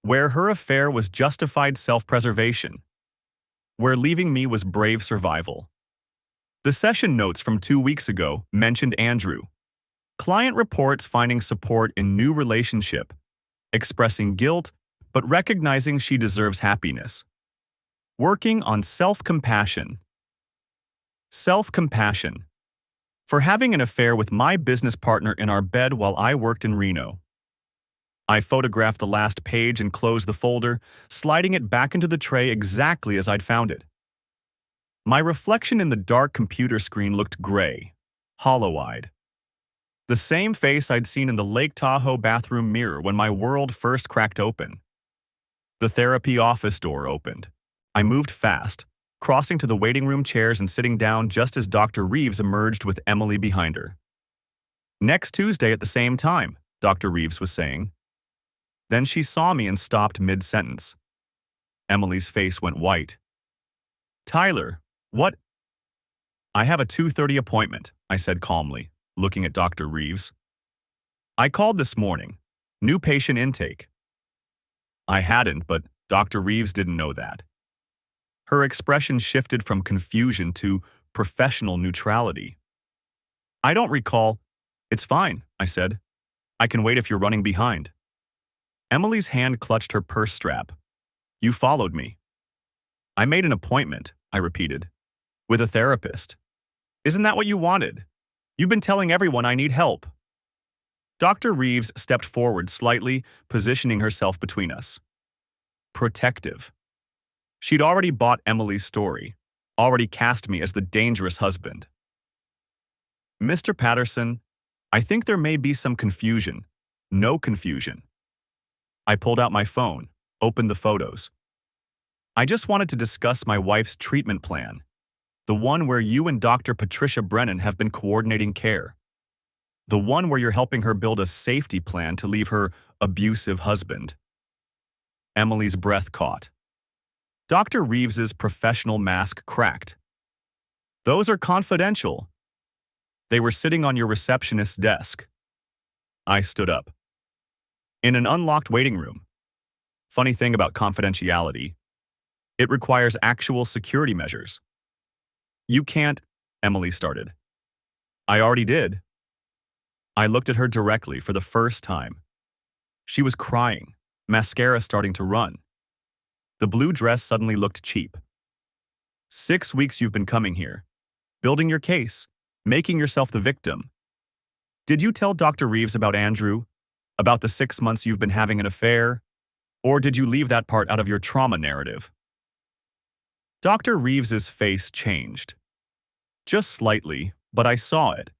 where her affair was justified self-preservation, where leaving me was brave survival. The session notes from 2 weeks ago mentioned Andrew. Client reports finding support in new relationship, expressing guilt, but recognizing she deserves happiness. Working on self-compassion. Self-compassion. For having an affair with my business partner in our bed while I worked in Reno. I photographed the last page and closed the folder, sliding it back into the tray exactly as I'd found it. My reflection in the dark computer screen looked gray, hollow-eyed. The same face I'd seen in the Lake Tahoe bathroom mirror when my world first cracked open. The therapy office door opened. I moved fast, crossing to the waiting room chairs and sitting down just as Dr. Reeves emerged with Emily behind her. "Next Tuesday at the same time," Dr. Reeves was saying. Then she saw me and stopped mid-sentence. Emily's face went white. "Tyler, what?" "I have a 2:30 appointment," I said calmly, looking at Dr. Reeves. "I called this morning. New patient intake." I hadn't, but Dr. Reeves didn't know that. Her expression shifted from confusion to professional neutrality. "I don't recall." "It's fine," I said. "I can wait if you're running behind." Emily's hand clutched her purse strap. "You followed me." "I made an appointment," I repeated, "with a therapist." "Isn't that what you wanted? You've been telling everyone I need help." Dr. Reeves stepped forward slightly, positioning herself between us. Protective. She'd already bought Emily's story, already cast me as the dangerous husband. "Mr. Patterson, I think there may be some confusion." "No confusion." I pulled out my phone, opened the photos. I just wanted to discuss my wife's treatment plan, the one where you and Dr. Patricia Brennan have been coordinating care, the one where you're helping her build a safety plan to leave her abusive husband. Emily's breath caught. Dr. Reeves's professional mask cracked. Those are confidential. They were sitting on your receptionist's desk. I stood up. In an unlocked waiting room. Funny thing about confidentiality, it requires actual security measures. You can't, Emily started. I already did. I looked at her directly for the first time. She was crying, mascara starting to run. The blue dress suddenly looked cheap. 6 weeks you've been coming here, building your case, making yourself the victim. Did you tell Dr. Reeves about Andrew? About the 6 months you've been having an affair? Or did you leave that part out of your trauma narrative? Dr. Reeves's face changed. Just slightly, but I saw it.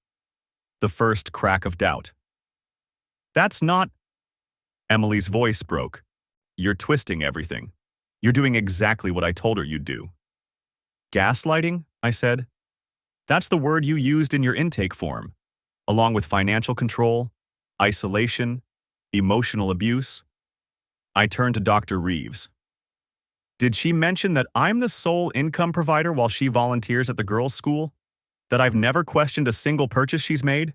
The first crack of doubt. That's not... Emily's voice broke. You're twisting everything. You're doing exactly what I told her you'd do. Gaslighting, I said. That's the word you used in your intake form, along with financial control, isolation, emotional abuse. I turned to Dr. Reeves. Did she mention that I'm the sole income provider while she volunteers at the girls' school? That I've never questioned a single purchase she's made?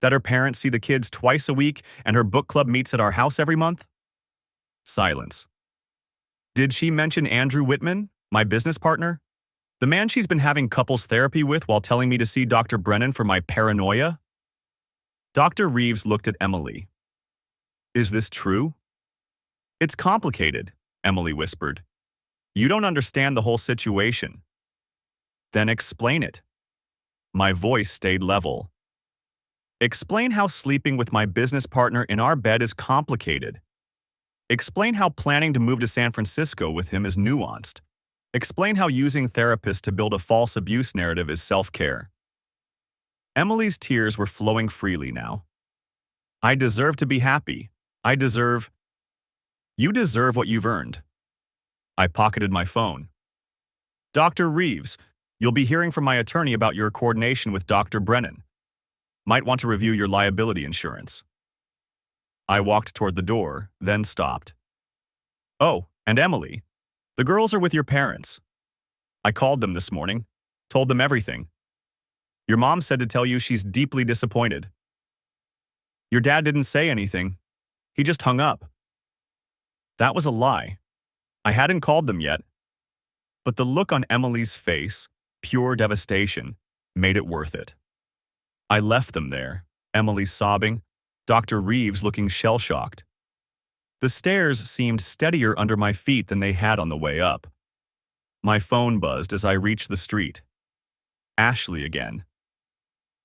That her parents see the kids twice a week and her book club meets at our house every month? Silence. Did she mention Andrew Whitman, my business partner? The man she's been having couples therapy with while telling me to see Dr. Brennan for my paranoia? Dr. Reeves looked at Emily. Is this true? It's complicated, Emily whispered. You don't understand the whole situation. Then explain it. My voice stayed level. Explain how sleeping with my business partner in our bed is complicated. Explain how planning to move to San Francisco with him is nuanced. Explain how using therapists to build a false abuse narrative is self-care. Emily's tears were flowing freely now. I deserve to be happy. You deserve what you've earned. I pocketed my phone. Dr. Reeves, you'll be hearing from my attorney about your coordination with Dr. Brennan. Might want to review your liability insurance. I walked toward the door, then stopped. Oh, and Emily, the girls are with your parents. I called them this morning, told them everything. Your mom said to tell you she's deeply disappointed. Your dad didn't say anything. He just hung up. That was a lie. I hadn't called them yet. But the look on Emily's face, pure devastation, made it worth it. I left them there, Emily sobbing, Dr. Reeves looking shell-shocked. The stairs seemed steadier under my feet than they had on the way up. My phone buzzed as I reached the street. Ashley again.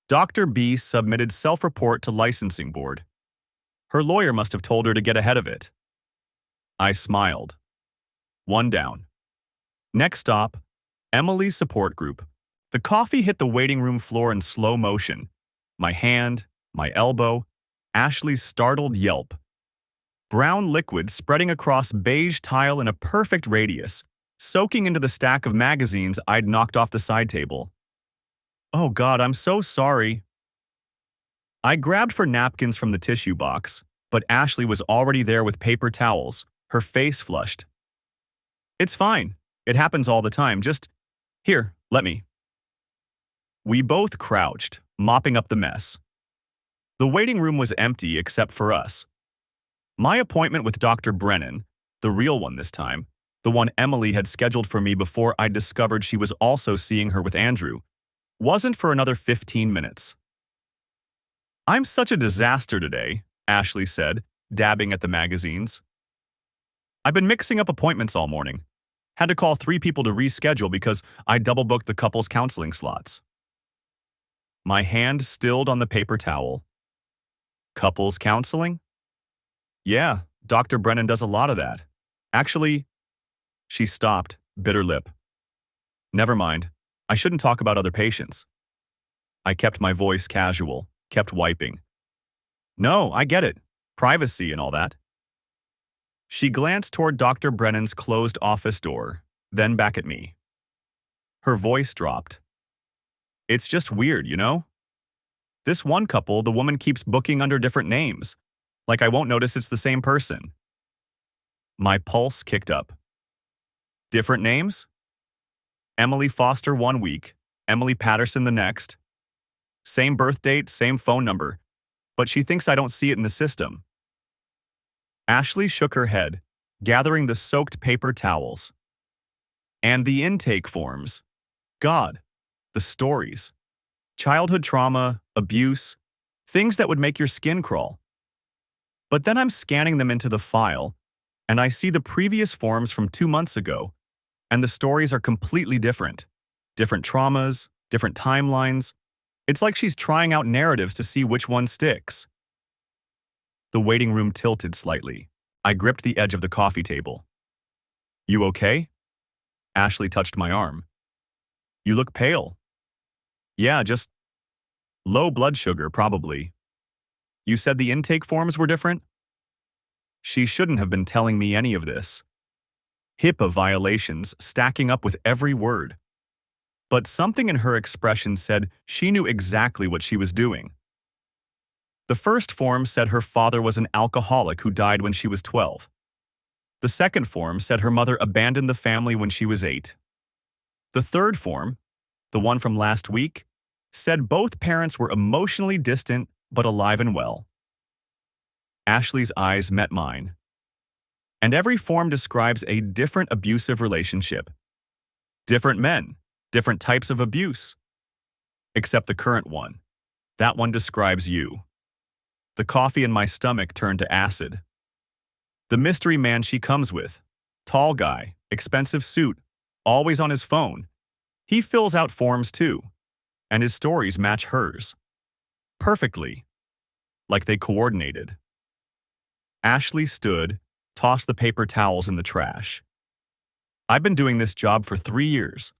Dr. B submitted self-report to licensing board. Her lawyer must have told her to get ahead of it. I smiled. One down. Next stop, Emily's support group. The coffee hit the waiting room floor in slow motion. My hand, my elbow, Ashley's startled yelp. Brown liquid spreading across beige tile in a perfect radius, soaking into the stack of magazines I'd knocked off the side table. Oh God, I'm so sorry. I grabbed for napkins from the tissue box, but Ashley was already there with paper towels, her face flushed. It's fine. It happens all the time. Just, here, let me. We both crouched, mopping up the mess. The waiting room was empty except for us. My appointment with Dr. Brennan, the real one this time, the one Emily had scheduled for me before I discovered she was also seeing her with Andrew, wasn't for another 15 minutes. I'm such a disaster today, Ashley said, dabbing at the magazines. I've been mixing up appointments all morning. Had to call 3 people to reschedule because I double-booked the couple's counseling slots. My hand stilled on the paper towel. Couples counseling? Yeah, Dr. Brennan does a lot of that. Actually, she stopped, bitter lip. Never mind. I shouldn't talk about other patients. I kept my voice casual, kept wiping. No, I get it. Privacy and all that. She glanced toward Dr. Brennan's closed office door, then back at me. Her voice dropped. It's just weird, you know? This one couple, the woman keeps booking under different names, like I won't notice it's the same person. My pulse kicked up. Different names? Emily Foster 1 week, Emily Patterson the next. Same birth date, same phone number, but she thinks I don't see it in the system. Ashley shook her head, gathering the soaked paper towels. And the intake forms. God, the stories. Childhood trauma, abuse, things that would make your skin crawl. But then I'm scanning them into the file, and I see the previous forms from 2 months ago, and the stories are completely different. Different traumas, different timelines. It's like she's trying out narratives to see which one sticks. The waiting room tilted slightly. I gripped the edge of the coffee table. You okay? Ashley touched my arm. You look pale. Yeah, just low blood sugar, probably. You said the intake forms were different? She shouldn't have been telling me any of this. HIPAA violations stacking up with every word. But something in her expression said she knew exactly what she was doing. The first form said her father was an alcoholic who died when she was 12. The second form said her mother abandoned the family when she was 8. The third form, the one from last week, said both parents were emotionally distant but alive and well. Ashley's eyes met mine. And every form describes a different abusive relationship. Different men, different types of abuse. Except the current one. That one describes you. The coffee in my stomach turned to acid. The mystery man she comes with. Tall guy, expensive suit, always on his phone. He fills out forms too, and his stories match hers. Perfectly. Like they coordinated. Ashley stood, tossed the paper towels in the trash. I've been doing this job for 3 years.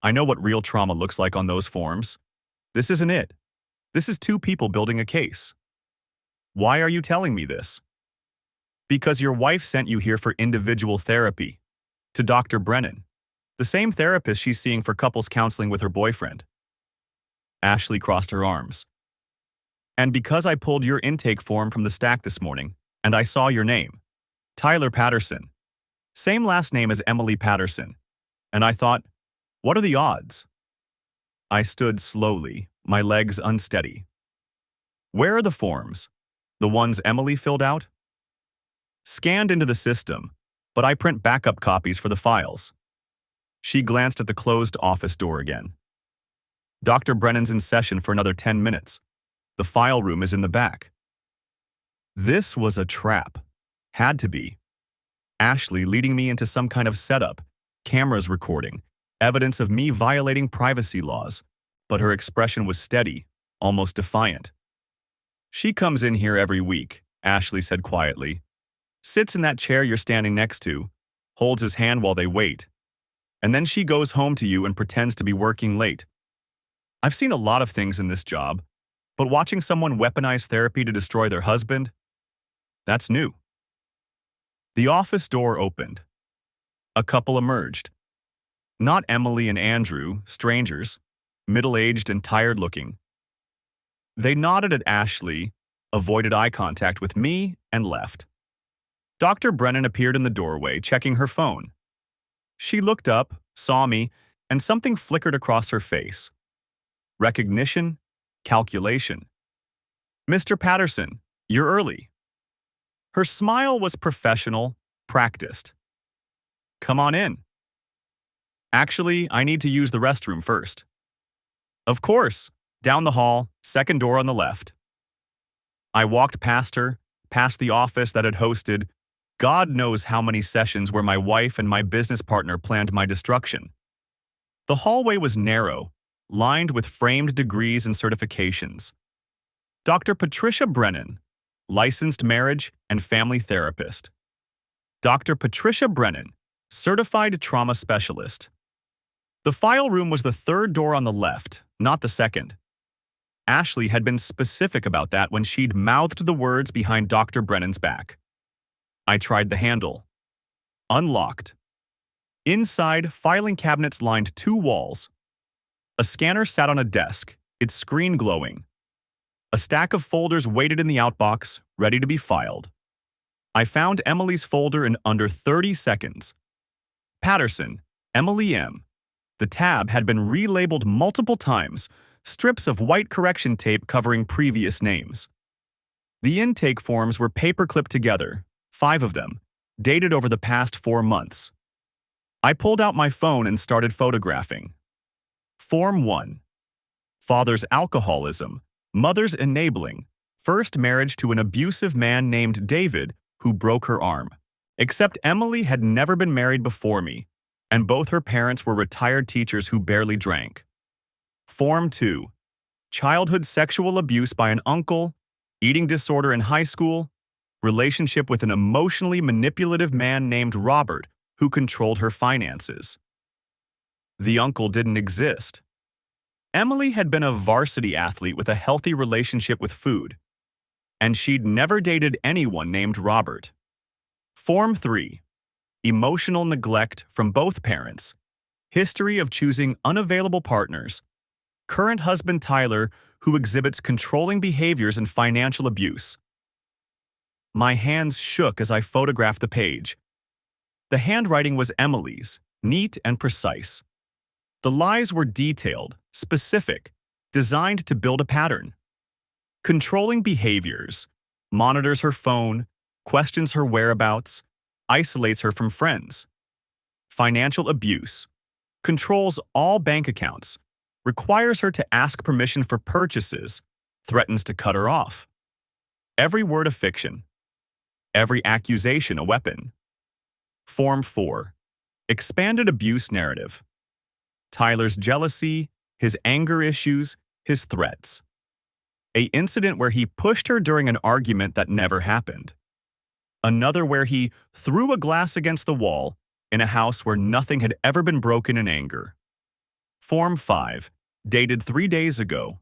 I know what real trauma looks like on those forms. This isn't it. This is 2 people building a case. Why are you telling me this? Because your wife sent you here for individual therapy. To Dr. Brennan. The same therapist she's seeing for couples counseling with her boyfriend. Ashley crossed her arms. And because I pulled your intake form from the stack this morning, and I saw your name. Tyler Patterson. Same last name as Emily Patterson. And I thought, what are the odds? I stood slowly, my legs unsteady. Where are the forms? The ones Emily filled out? Scanned into the system, but I print backup copies for the files. She glanced at the closed office door again. Dr. Brennan's in session for another 10 minutes. The file room is in the back. This was a trap. Had to be. Ashley leading me into some kind of setup, cameras recording, evidence of me violating privacy laws, but her expression was steady, almost defiant. She comes in here every week, Ashley said quietly. Sits in that chair you're standing next to, holds his hand while they wait. And then she goes home to you and pretends to be working late. I've seen a lot of things in this job, but watching someone weaponize therapy to destroy their husband, that's new. The office door opened. A couple emerged. Not Emily and Andrew, strangers, middle-aged and tired-looking. They nodded at Ashley, avoided eye contact with me, and left. Dr. Brennan appeared in the doorway, checking her phone. She looked up, saw me, and something flickered across her face. Recognition, calculation. Mr. Patterson, you're early. Her smile was professional, practiced. Come on in. Actually, I need to use the restroom first. Of course, down the hall, second door on the left. I walked past her, past the office that had hosted God knows how many sessions where my wife and my business partner planned my destruction. The hallway was narrow, lined with framed degrees and certifications. Dr. Patricia Brennan, licensed marriage and family therapist. Dr. Patricia Brennan, certified trauma specialist. The file room was the third door on the left, not the second. Ashley had been specific about that when she'd mouthed the words behind Dr. Brennan's back. I tried the handle. Unlocked. Inside, filing cabinets lined 2 walls. A scanner sat on a desk, its screen glowing. A stack of folders waited in the outbox, ready to be filed. I found Emily's folder in under 30 seconds. Patterson, Emily M. The tab had been relabeled multiple times, strips of white correction tape covering previous names. The intake forms were paper-clipped together, 5 of them, dated over the past 4 months. I pulled out my phone and started photographing. Form 1. Father's alcoholism, mother's enabling, first marriage to an abusive man named David who broke her arm. Except Emily had never been married before me, and both her parents were retired teachers who barely drank. Form 2. Childhood sexual abuse by an uncle, eating disorder in high school, relationship with an emotionally manipulative man named Robert who controlled her finances. The uncle didn't exist. Emily had been a varsity athlete with a healthy relationship with food, and she'd never dated anyone named Robert. Form 3. Emotional neglect from both parents, history of choosing unavailable partners, current husband Tyler who exhibits controlling behaviors and financial abuse. My hands shook as I photographed the page. The handwriting was Emily's, neat and precise. The lies were detailed, specific, designed to build a pattern. Controlling behaviors, monitors her phone, questions her whereabouts, isolates her from friends. Financial abuse, controls all bank accounts, requires her to ask permission for purchases, threatens to cut her off. Every word a fiction. Every accusation a weapon. Form 4. Expanded abuse narrative. Tyler's jealousy, his anger issues, his threats. An incident where he pushed her during an argument that never happened. Another where he threw a glass against the wall in a house where nothing had ever been broken in anger. Form 5. Dated 3 days ago.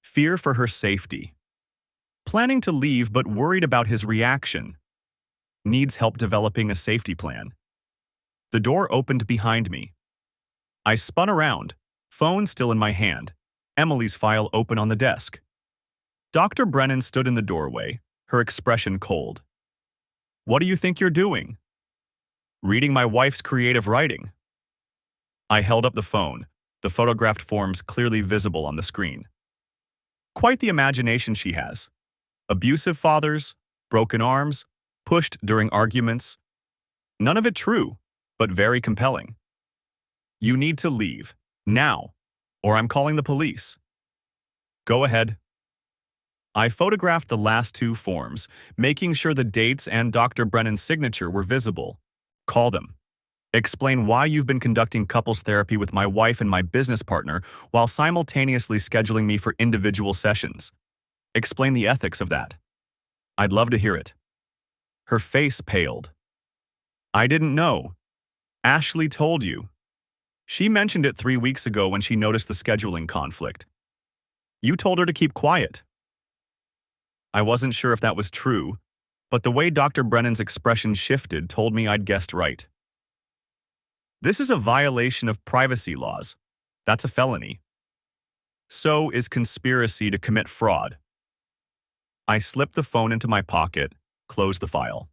Fear for her safety. Planning to leave but worried about his reaction. Needs help developing a safety plan. The door opened behind me. I spun around, phone still in my hand, Emily's file open on the desk. Dr. Brennan stood in the doorway, her expression cold. "What do you think you're doing?" "Reading my wife's creative writing." I held up the phone, the photographed forms clearly visible on the screen. Quite the imagination she has. Abusive fathers, broken arms, pushed during arguments. None of it true, but very compelling. "You need to leave, now, or I'm calling the police." "Go ahead." I photographed the last 2 forms, making sure the dates and Dr. Brennan's signature were visible. "Call them. Explain why you've been conducting couples therapy with my wife and my business partner while simultaneously scheduling me for individual sessions. Explain the ethics of that. I'd love to hear it." Her face paled. "I didn't know. Ashley told you. She mentioned it 3 weeks ago when she noticed the scheduling conflict. You told her to keep quiet." I wasn't sure if that was true, but the way Dr. Brennan's expression shifted told me I'd guessed right. "This is a violation of privacy laws. That's a felony. So is conspiracy to commit fraud." I slipped the phone into my pocket, closed the file.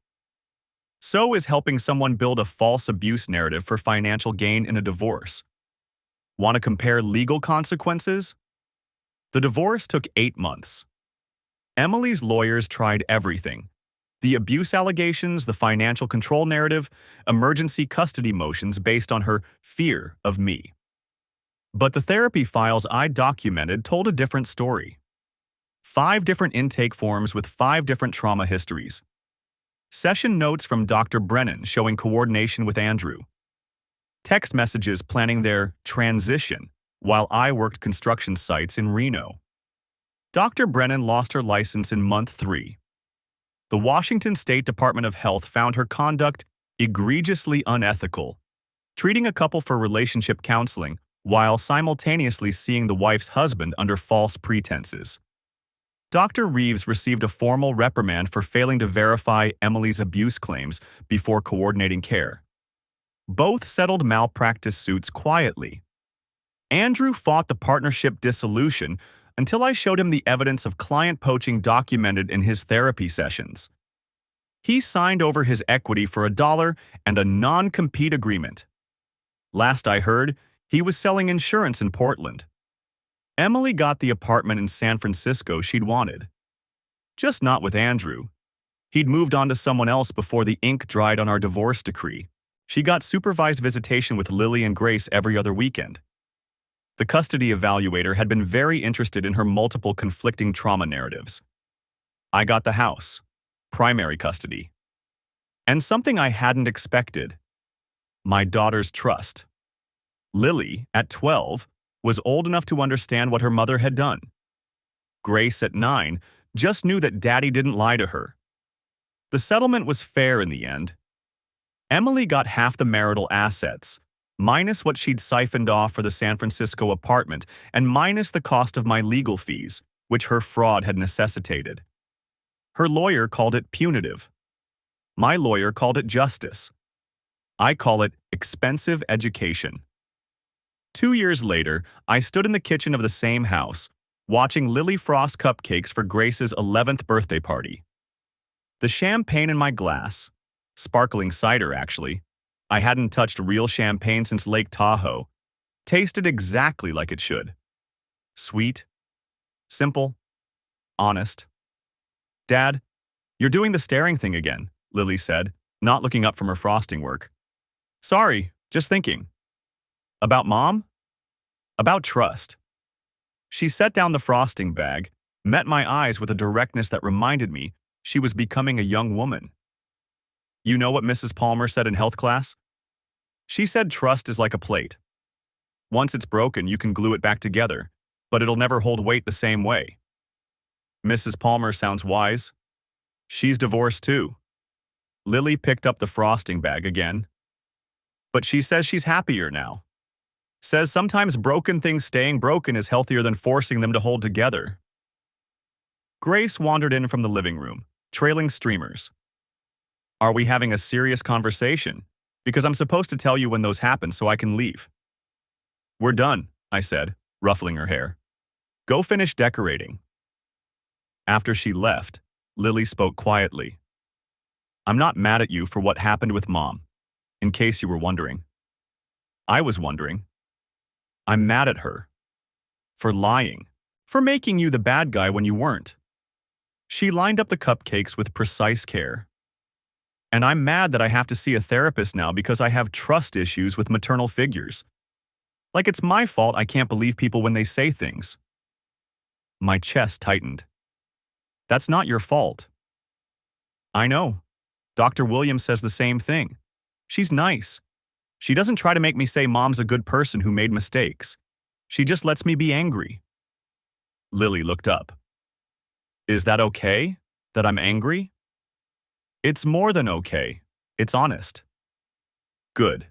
So is helping someone build a false abuse narrative for financial gain in a divorce. Want to compare legal consequences? The divorce took 8 months. Emily's lawyers tried everything. The abuse allegations, the financial control narrative, emergency custody motions based on her fear of me. But the therapy files I documented told a different story. 5 different intake forms with 5 different trauma histories. Session notes from Dr. Brennan showing coordination with Andrew. Text messages planning their transition while I worked construction sites in Reno. Dr. Brennan lost her license in month 3. The Washington State Department of Health found her conduct egregiously unethical, treating a couple for relationship counseling while simultaneously seeing the wife's husband under false pretenses. Dr. Reeves received a formal reprimand for failing to verify Emily's abuse claims before coordinating care. Both settled malpractice suits quietly. Andrew fought the partnership dissolution until I showed him the evidence of client poaching documented in his therapy sessions. He signed over his equity for $1 and a non-compete agreement. Last I heard, he was selling insurance in Portland. Emily got the apartment in San Francisco she'd wanted. Just not with Andrew. He'd moved on to someone else before the ink dried on our divorce decree. She got supervised visitation with Lily and Grace every other weekend. The custody evaluator had been very interested in her multiple conflicting trauma narratives. I got the house, primary custody. And something I hadn't expected: my daughter's trust. Lily, at 12, was old enough to understand what her mother had done. Grace, at 9, just knew that Daddy didn't lie to her. The settlement was fair in the end. Emily got half the marital assets, minus what she'd siphoned off for the San Francisco apartment, and minus the cost of my legal fees, which her fraud had necessitated. Her lawyer called it punitive. My lawyer called it justice. I call it expensive education. 2 years later, I stood in the kitchen of the same house, watching Lily frost cupcakes for Grace's 11th birthday party. The champagne in my glass, sparkling cider actually, I hadn't touched real champagne since Lake Tahoe, tasted exactly like it should. Sweet, simple, honest. "Dad, you're doing the staring thing again," Lily said, not looking up from her frosting work. "Sorry, just thinking." "About Mom?" "About trust." She set down the frosting bag, met my eyes with a directness that reminded me she was becoming a young woman. "You know what Mrs. Palmer said in health class? She said trust is like a plate. Once it's broken, you can glue it back together, but it'll never hold weight the same way." Mrs. Palmer sounds wise. She's divorced too. Lily picked up the frosting bag again. But she says she's happier now. Says sometimes broken things staying broken is healthier than forcing them to hold together. Grace wandered in from the living room, trailing streamers. "Are we having a serious conversation? Because I'm supposed to tell you when those happen so I can leave." "We're done," I said, ruffling her hair. "Go finish decorating." After she left, Lily spoke quietly. "I'm not mad at you for what happened with Mom, in case you were wondering." I was wondering. I'm mad at her. For lying. For making you the bad guy when you weren't. She lined up the cupcakes with precise care. And I'm mad that I have to see a therapist now because I have trust issues with maternal figures. Like it's my fault I can't believe people when they say things. My chest tightened. "That's not your fault." "I know. Dr. Williams says the same thing. She's nice. She doesn't try to make me say Mom's a good person who made mistakes. She just lets me be angry." Lily looked up. "Is that okay? That I'm angry?" "It's more than okay. It's honest." "Good.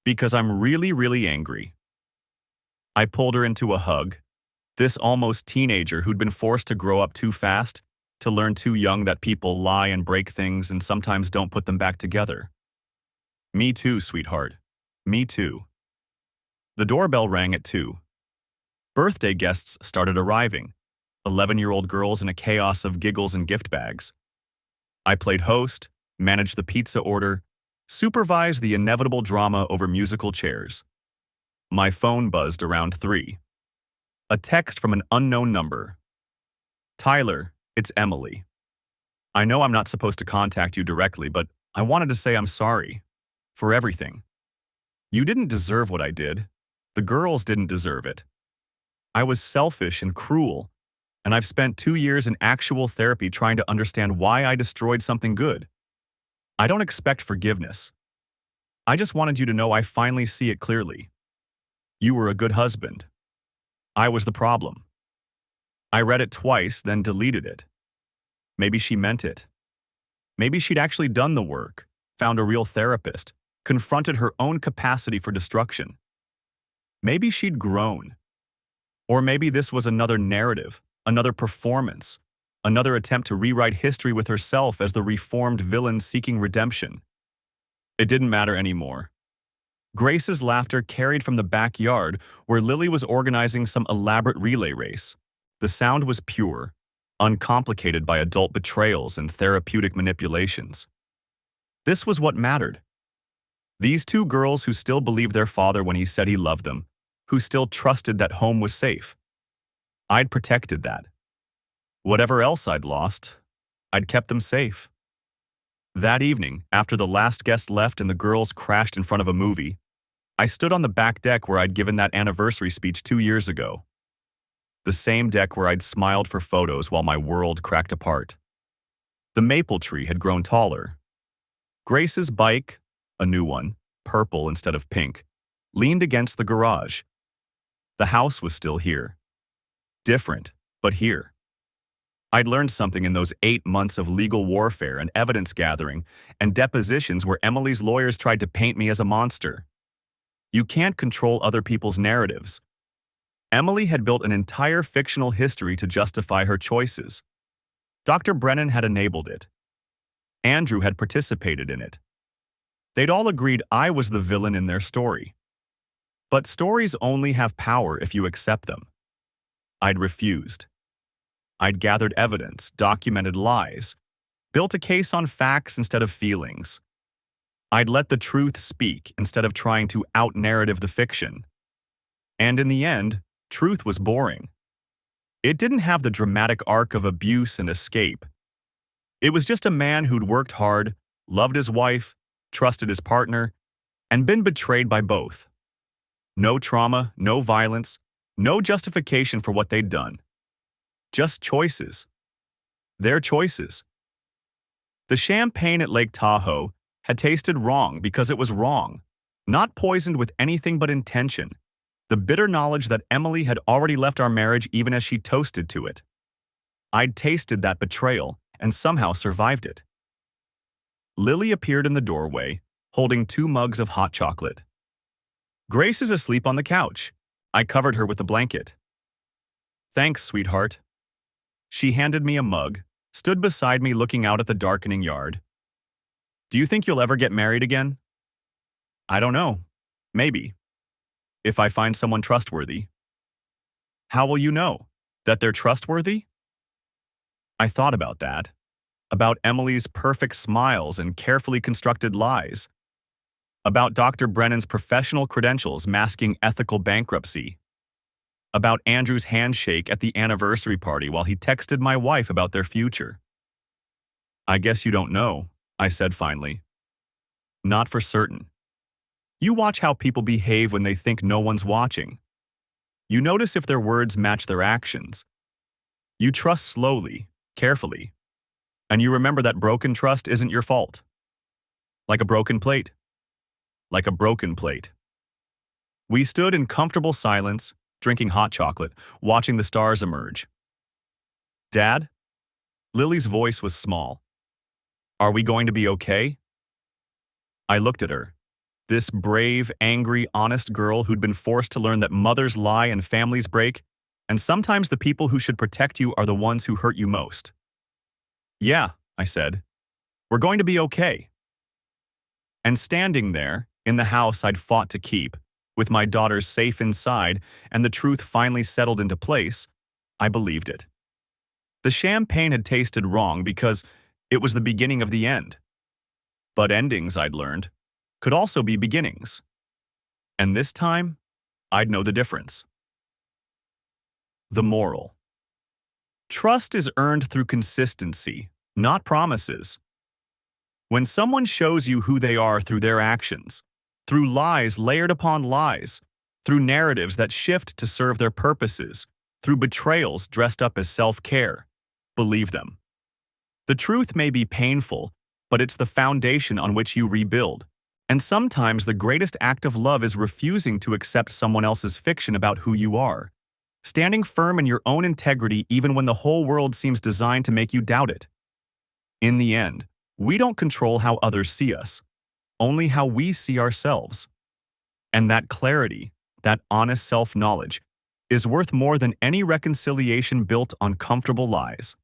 Because I'm really, really angry." I pulled her into a hug. This almost teenager who'd been forced to grow up too fast, to learn too young that people lie and break things and sometimes don't put them back together. "Me too, sweetheart. Me too." The doorbell rang at 2. Birthday guests started arriving, 11-year-old girls in a chaos of giggles and gift bags. I played host, managed the pizza order, supervised the inevitable drama over musical chairs. My phone buzzed around 3. A text from an unknown number. "Tyler, it's Emily. I know I'm not supposed to contact you directly, but I wanted to say I'm sorry. For everything. You didn't deserve what I did. The girls didn't deserve it. I was selfish and cruel, and I've spent 2 years in actual therapy trying to understand why I destroyed something good. I don't expect forgiveness. I just wanted you to know I finally see it clearly. You were a good husband. I was the problem." I read it twice, then deleted it. Maybe she meant it. Maybe she'd actually done the work, found a real therapist, confronted her own capacity for destruction. Maybe she'd grown. Or maybe this was another narrative, another performance, Another attempt to rewrite history with herself as the reformed villain seeking redemption. It didn't matter anymore. Grace's laughter carried from the backyard where Lily was organizing some elaborate relay race. The sound was pure, uncomplicated by adult betrayals and therapeutic manipulations. This was what mattered. These two girls who still believed their father when he said he loved them, who still trusted that home was safe. I'd protected that. Whatever else I'd lost, I'd kept them safe. That evening, after the last guest left and the girls crashed in front of a movie, I stood on the back deck where I'd given that anniversary speech 2 years ago. The same deck where I'd smiled for photos while my world cracked apart. The maple tree had grown taller. Grace's bike, a new one, purple instead of pink, leaned against the garage. The house was still here. Different, but here. I'd learned something in those 8 months of legal warfare and evidence gathering and depositions where Emily's lawyers tried to paint me as a monster. You can't control other people's narratives. Emily had built an entire fictional history to justify her choices. Dr. Brennan had enabled it. Andrew had participated in it. They'd all agreed I was the villain in their story. But stories only have power if you accept them. I'd refused. I'd gathered evidence, documented lies, built a case on facts instead of feelings. I'd let the truth speak instead of trying to out-narrative the fiction. And in the end, truth was boring. It didn't have the dramatic arc of abuse and escape. It was just a man who'd worked hard, loved his wife, trusted his partner, and been betrayed by both. No trauma, no violence, no justification for what they'd done. Just choices. Their choices. The champagne at Lake Tahoe had tasted wrong because it was wrong, not poisoned with anything but intention, the bitter knowledge that Emily had already left our marriage even as she toasted to it. I'd tasted that betrayal and somehow survived it. Lily appeared in the doorway, holding 2 mugs of hot chocolate. Grace is asleep on the couch. I covered her with a blanket. Thanks, sweetheart. She handed me a mug, stood beside me looking out at the darkening yard. Do you think you'll ever get married again? I don't know. Maybe. If I find someone trustworthy. How will you know that they're trustworthy? I thought about that. About Emily's perfect smiles and carefully constructed lies. About Dr. Brennan's professional credentials masking ethical bankruptcy. About Andrew's handshake at the anniversary party while he texted my wife about their future. I guess you don't know, I said finally. Not for certain. You watch how people behave when they think no one's watching. You notice if their words match their actions. You trust slowly, carefully. And you remember that broken trust isn't your fault. Like a broken plate. Like a broken plate. We stood in comfortable silence, drinking hot chocolate, watching the stars emerge. Dad? Lily's voice was small. Are we going to be okay? I looked at her. This brave, angry, honest girl who'd been forced to learn that mothers lie and families break, and sometimes the people who should protect you are the ones who hurt you most. Yeah, I said. We're going to be okay. And standing there, in the house I'd fought to keep, with my daughters safe inside and the truth finally settled into place, I believed it. The champagne had tasted wrong because it was the beginning of the end. But endings, I'd learned, could also be beginnings. And this time, I'd know the difference. The moral. Trust is earned through consistency, not promises. When someone shows you who they are through their actions, through lies layered upon lies, through narratives that shift to serve their purposes, through betrayals dressed up as self-care, believe them. The truth may be painful, but it's the foundation on which you rebuild. And sometimes the greatest act of love is refusing to accept someone else's fiction about who you are, standing firm in your own integrity even when the whole world seems designed to make you doubt it. In the end, we don't control how others see us, only how we see ourselves. And that clarity, that honest self-knowledge, is worth more than any reconciliation built on comfortable lies.